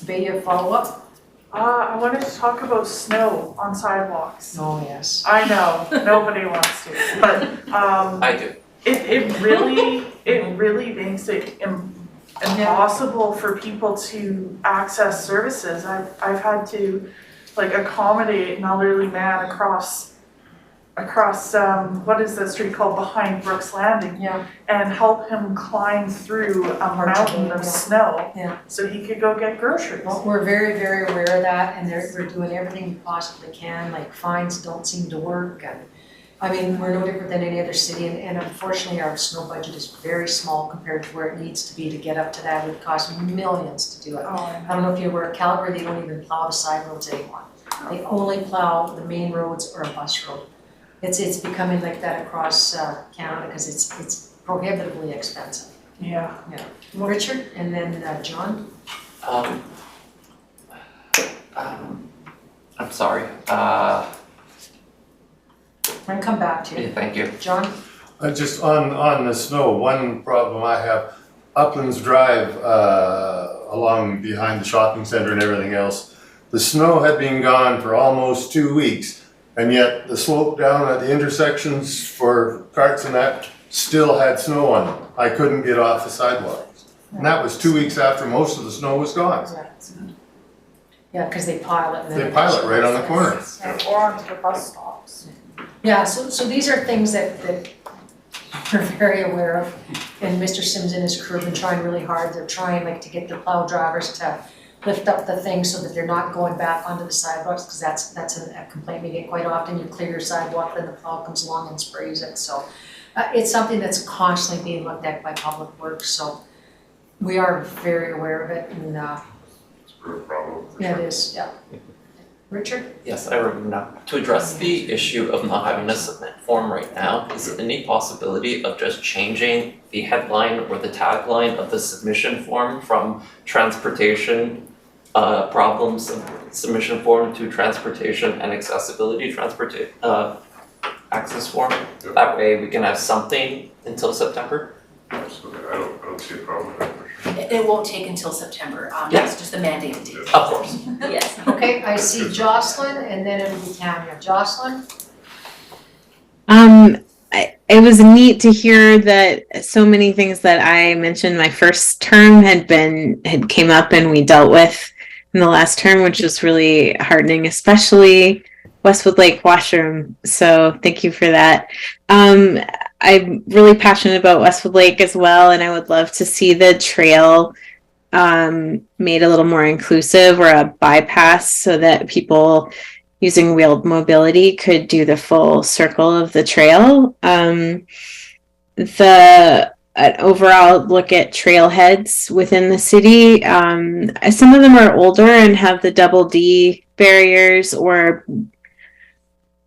Bea, follow-up? I wanted to talk about snow on sidewalks. Oh, yes. I know, nobody wants to, but, I do. it really makes it impossible for people to access services. I've had to like accommodate an elderly man across what is that street called, behind Brooks Landing? Yeah. And help him climb through a mountain of snow. Yeah. So he could go get groceries. Well, we're very, very aware of that, and we're doing everything we possibly can, like fines don't seem to work, and I mean, we're no different than any other city, and unfortunately, our snow budget is very small compared to where it needs to be to get up to that. It would cost millions to do it. I don't know if you're aware, Calgary, they don't even plow the side roads anymore. They only plow the main roads or a bus road. It's becoming like that across Canada, because it's prohibitively expensive. Yeah. Yeah. Richard, and then John? I'm sorry. I'm gonna come back to you. Thank you. John? Just on the snow, one problem I have, Uplands Drive, along behind the shopping center and everything else, the snow had been gone for almost 2 weeks, and yet the slope down at the intersections for carts and that still had snow on it. I couldn't get off the sidewalk. And that was 2 weeks after most of the snow was gone. Yeah, because they pile it. And then They pile it right on the corner. Or onto the bus stops. Yeah, so these are things that we're very aware of, and Mr. Sims and his crew have been trying really hard. They're trying like to get the plow drivers to lift up the thing so that they're not going back onto the sidewalks, because that's a complaint we get quite often. You clear your sidewalk, then the plow comes along and sprays it. So it's something that's constantly being looked at by Public Works. So we are very aware of it, and It's a real problem. yeah, it is. Yeah. Richard? Yes, I remember now. To address the issue of not having a submit form right now, is there any possibility of just changing the headline or the tagline of the submission form from transportation problems submission form to transportation and accessibility access form? That way we can have something until September? Absolutely. I don't see a problem with that for sure. It won't take until September, Yes. it's just a mandated date. Of course. Yes. Okay, I see Jocelyn, and then it'll be Tanya. Jocelyn? it was neat to hear that so many things that I mentioned my first term had came up and we dealt with in the last term, which was really heartening, especially Westwood Lake washroom. So thank you for that. I'm really passionate about Westwood Lake as well, and I would love to see the trail made a little more inclusive, or a bypass, so that people using wheeled mobility could do the full circle of the trail. An overall look at trailheads within the city. Some of them are older and have the double D barriers or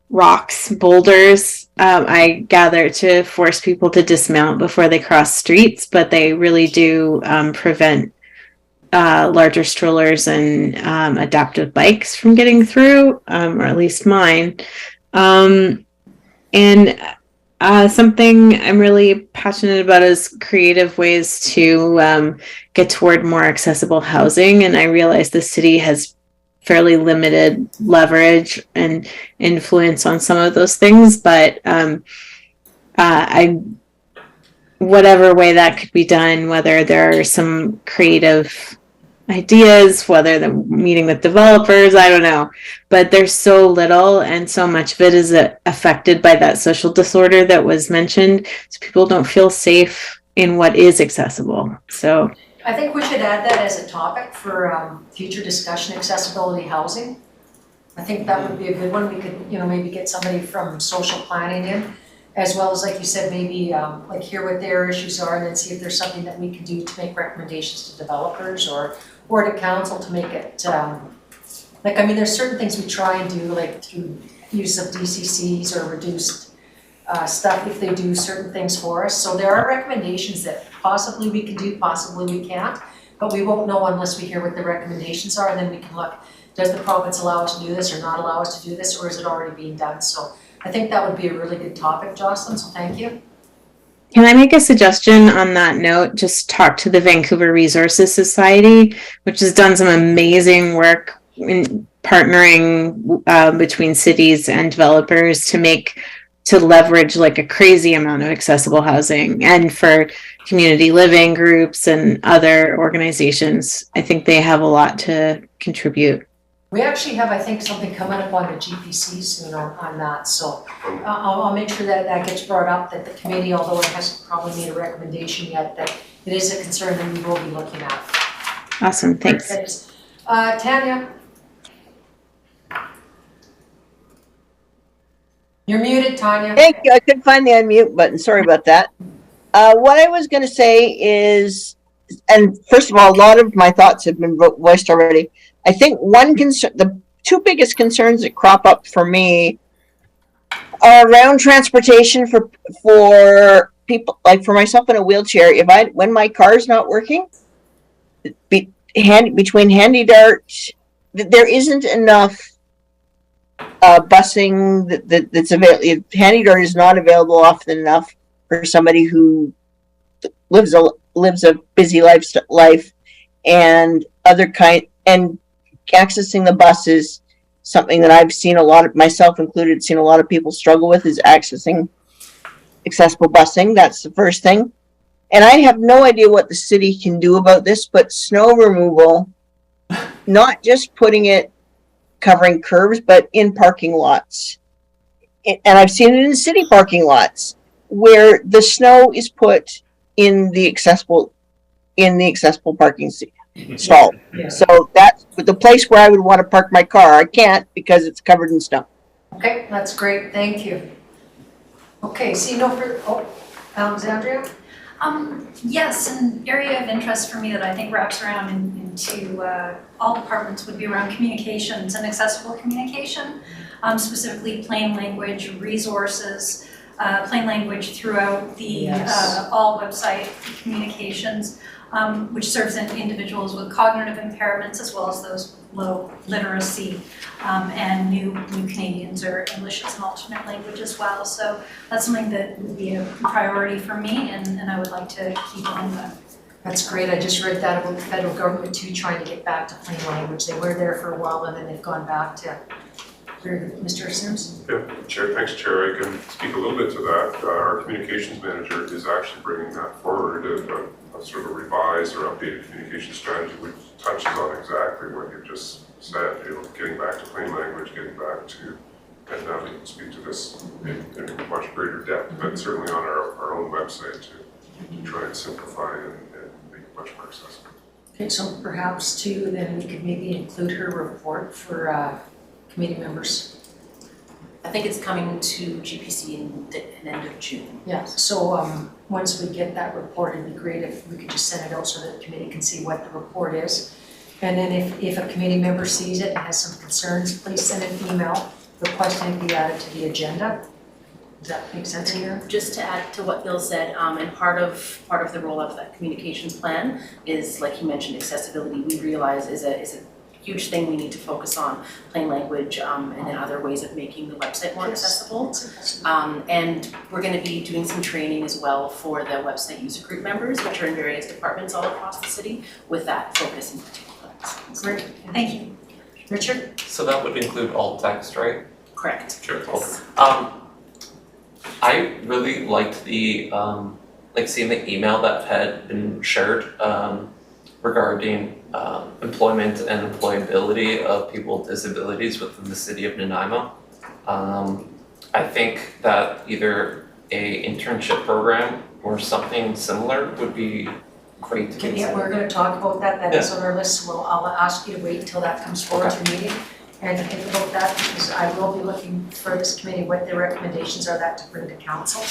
rocks, boulders, I gather, to force people to dismount before they cross streets, but they really do prevent larger strollers and adaptive bikes from getting through, or at least mine. And something I'm really passionate about is creative ways to get toward more accessible housing. And I realize the city has fairly limited leverage and influence on some of those things, but whatever way that could be done, whether there are some creative ideas, whether they're meeting with developers, I don't know, but there's so little, and so much of it is affected by that social disorder that was mentioned, so people don't feel safe in what is accessible. So I think we should add that as a topic for future discussion, accessibility housing. I think that would be a good one. We could, maybe get somebody from social planning in, as well as, like you said, maybe like hear what their issues are, and then see if there's something that we can do to make recommendations to developers or to council to make it, there's certain things we try and do, like through use of DCCs or reduced stuff if they do certain things for us. So there are recommendations that possibly we can do, possibly we can't, but we won't know unless we hear what the recommendations are, and then we can look, does the province allow us to do this or not allow us to do this, or is it already being done? So I think that would be a really good topic, Jocelyn, so thank you. can I make a suggestion on that note? Just talk to the Vancouver Resources Society, which has done some amazing work in partnering between cities and developers to leverage like a crazy amount of accessible housing, and for community living groups and other organizations. I think they have a lot to contribute. We actually have, I think, something coming up on the GPC soon on that, so I'll make sure that that gets brought up, that the committee, although it hasn't probably made a recommendation yet, that it is a concern that we will be looking at. Awesome, thanks. Tanya? You're muted, Tanya. Thank you. I couldn't find the unmute button. Sorry about that. What I was going to say is, and first of all, a lot of my thoughts have been voiced already. I think the two biggest concerns that crop up for me are around transportation for people, like for myself in a wheelchair. When my car's not working, between Handy Dart, there isn't enough busing that's available. Handy Dart is not available often enough for somebody who lives a busy life, and accessing the bus is something that I've seen a lot of, myself included, seen a lot of people struggle with, is accessing accessible busing. That's the first thing. And I have no idea what the city can do about this, but snow removal, not just putting it covering curbs, but in parking lots. And I've seen it in city parking lots where the snow is put in the accessible parking stall. Yeah. So that's the place where I would want to park my car. I can't because it's covered in snow. Okay, that's great, thank you. Okay, see no further, Alexandria? Yes, an area of interest for me that I think wraps around into all departments would be around communications and accessible communication, specifically plain language resources, plain language throughout the all website communications, which serves individuals with cognitive impairments as well as those with low literacy, and new Canadians or English as an alternate language as well. So that's something that would be a priority for me, and I would like to keep on that. That's great. I just read that about the federal government too, trying to get back to plain language. They were there for a while and then they've gone back to Mr. Sims? Yeah, Chair, thanks, Chair. I can speak a little bit to that. Our communications manager is actually bringing that forward, a sort of revised or updated communication strategy, which touches on exactly what you just said, getting back to plain language, getting back to, and now we can speak to this in much greater depth, but certainly on our own website to try and simplify and make it much more accessible. Okay, so perhaps too, then we could maybe include her report for committee members. I think it's coming to GPC in the end of June. Yeah, so once we get that report, it'd be great if we could just send it out so that the committee can see what the report is. And then if a committee member sees it and has some concerns, please send an email requesting it be added to the agenda. Does that make sense here? Just to add to what Bill said, and part of the rollout of that communications plan is, like you mentioned, accessibility. We realize is a huge thing we need to focus on, plain language, and then other ways of making the website more accessible. And we're going to be doing some training as well for the website user group members, which are in various departments all across the city, with that focus in particular. Great, thank you. Richard? So that would include alt text, right? Correct. Sure. I really liked the like seeing the email that had been shared regarding employment and employability of people with disabilities within the city of Nanaimo. I think that either a internship program or something similar would be great to Okay, consider. yeah, we're gonna talk about that, that is on our list, so I'll ask you to wait until that comes forward to meeting and think about that, because I will be looking for this committee, what their recommendations are that to bring to council.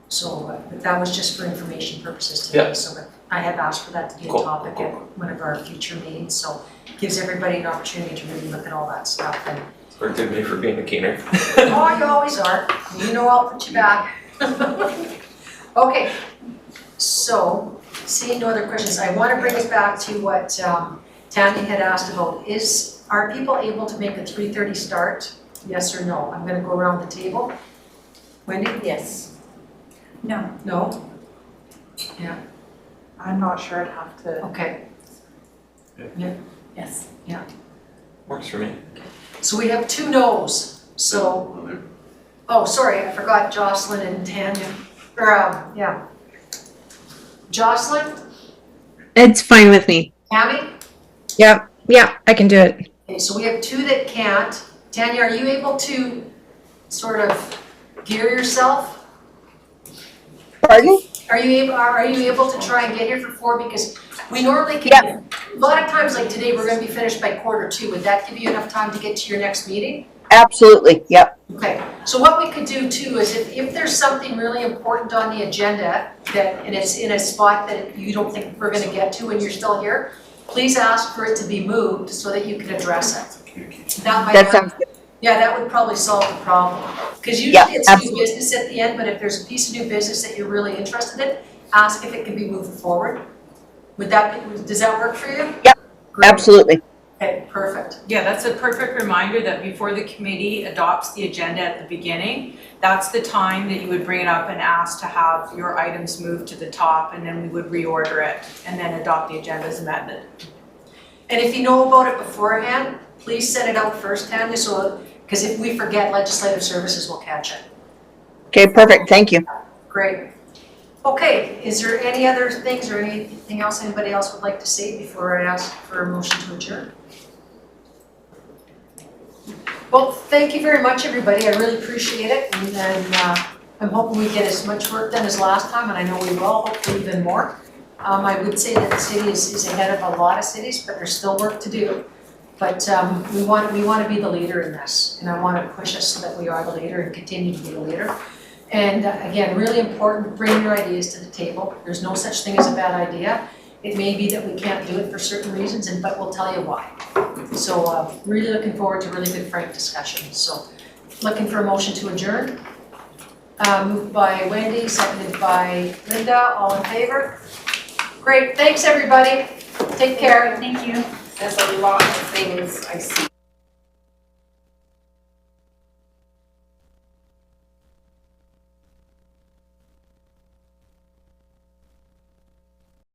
So, but that was just for information purposes today, so that I have asked for that to be a topic at one of our future meetings, so gives everybody an opportunity to really look at all that stuff and. Forgive me for being a keener. Oh, you always are, you know I'll put you back. Okay, so, seeing no other questions, I want to bring us back to what Tammy had asked about. Are people able to make a 3:30 start? Yes or no? I'm gonna go around the table. Wendy? Yes. No. No? Yeah, I'm not sure, I'd have to. okay. Yeah, Yes. yeah. Works for me. So we have 2 no's, so, oh, sorry, I forgot Jocelyn and Tanya, or, yeah. Jocelyn, It's fine with me. Tammy? Yeah, I can do it. Okay, so we have 2 that can't. Tanya, are you able to sort of gear yourself? Pardon? Are you able to try and get here for 4? Because we normally can, a lot of times like today, we're gonna be finished by 1:45. Would that give you enough time to get to your next meeting? Absolutely, yep. Okay, so what we could do too is if there's something really important on the agenda and it's in a spot that you don't think we're gonna get to when you're still here, please ask for it to be moved so that you can address it. That sounds good. Yeah, that would probably solve the problem. Because usually it's new business at the end, but if there's a piece of new business that you're really interested in, ask if it can be moved forward. Does that work for you? Yep, Great. absolutely. Okay, perfect. Yeah, that's a perfect reminder that before the committee adopts the agenda at the beginning, that's the time that you would bring it up and ask to have your items moved to the top, and then we would reorder it and then adopt the agenda as amended. And if you know about it beforehand, please set it out first, Tanya, because if we forget, legislative services will catch it. Okay, perfect, thank you. Great. Okay, is there any other things or anything else anybody else would like to say before I ask for a motion to adjourn? Well, thank you very much, everybody. I really appreciate it. And then I'm hoping we get as much work done as last time, and I know we will, hopefully even more. I would say that the city is ahead of a lot of cities, but there's still work to do. But we want to be the leader in this, and I want to push us so that we are the leader and continue to be the leader. And again, really important, bring your ideas to the table. There's no such thing as a bad idea. It may be that we can't do it for certain reasons, but we'll tell you why. So really looking forward to really good frank discussion. So looking for a motion to adjourn. Moved by Wendy, seconded by Linda, all in favor? Great, thanks everybody. Take care. Thank you. There's a lot of things I see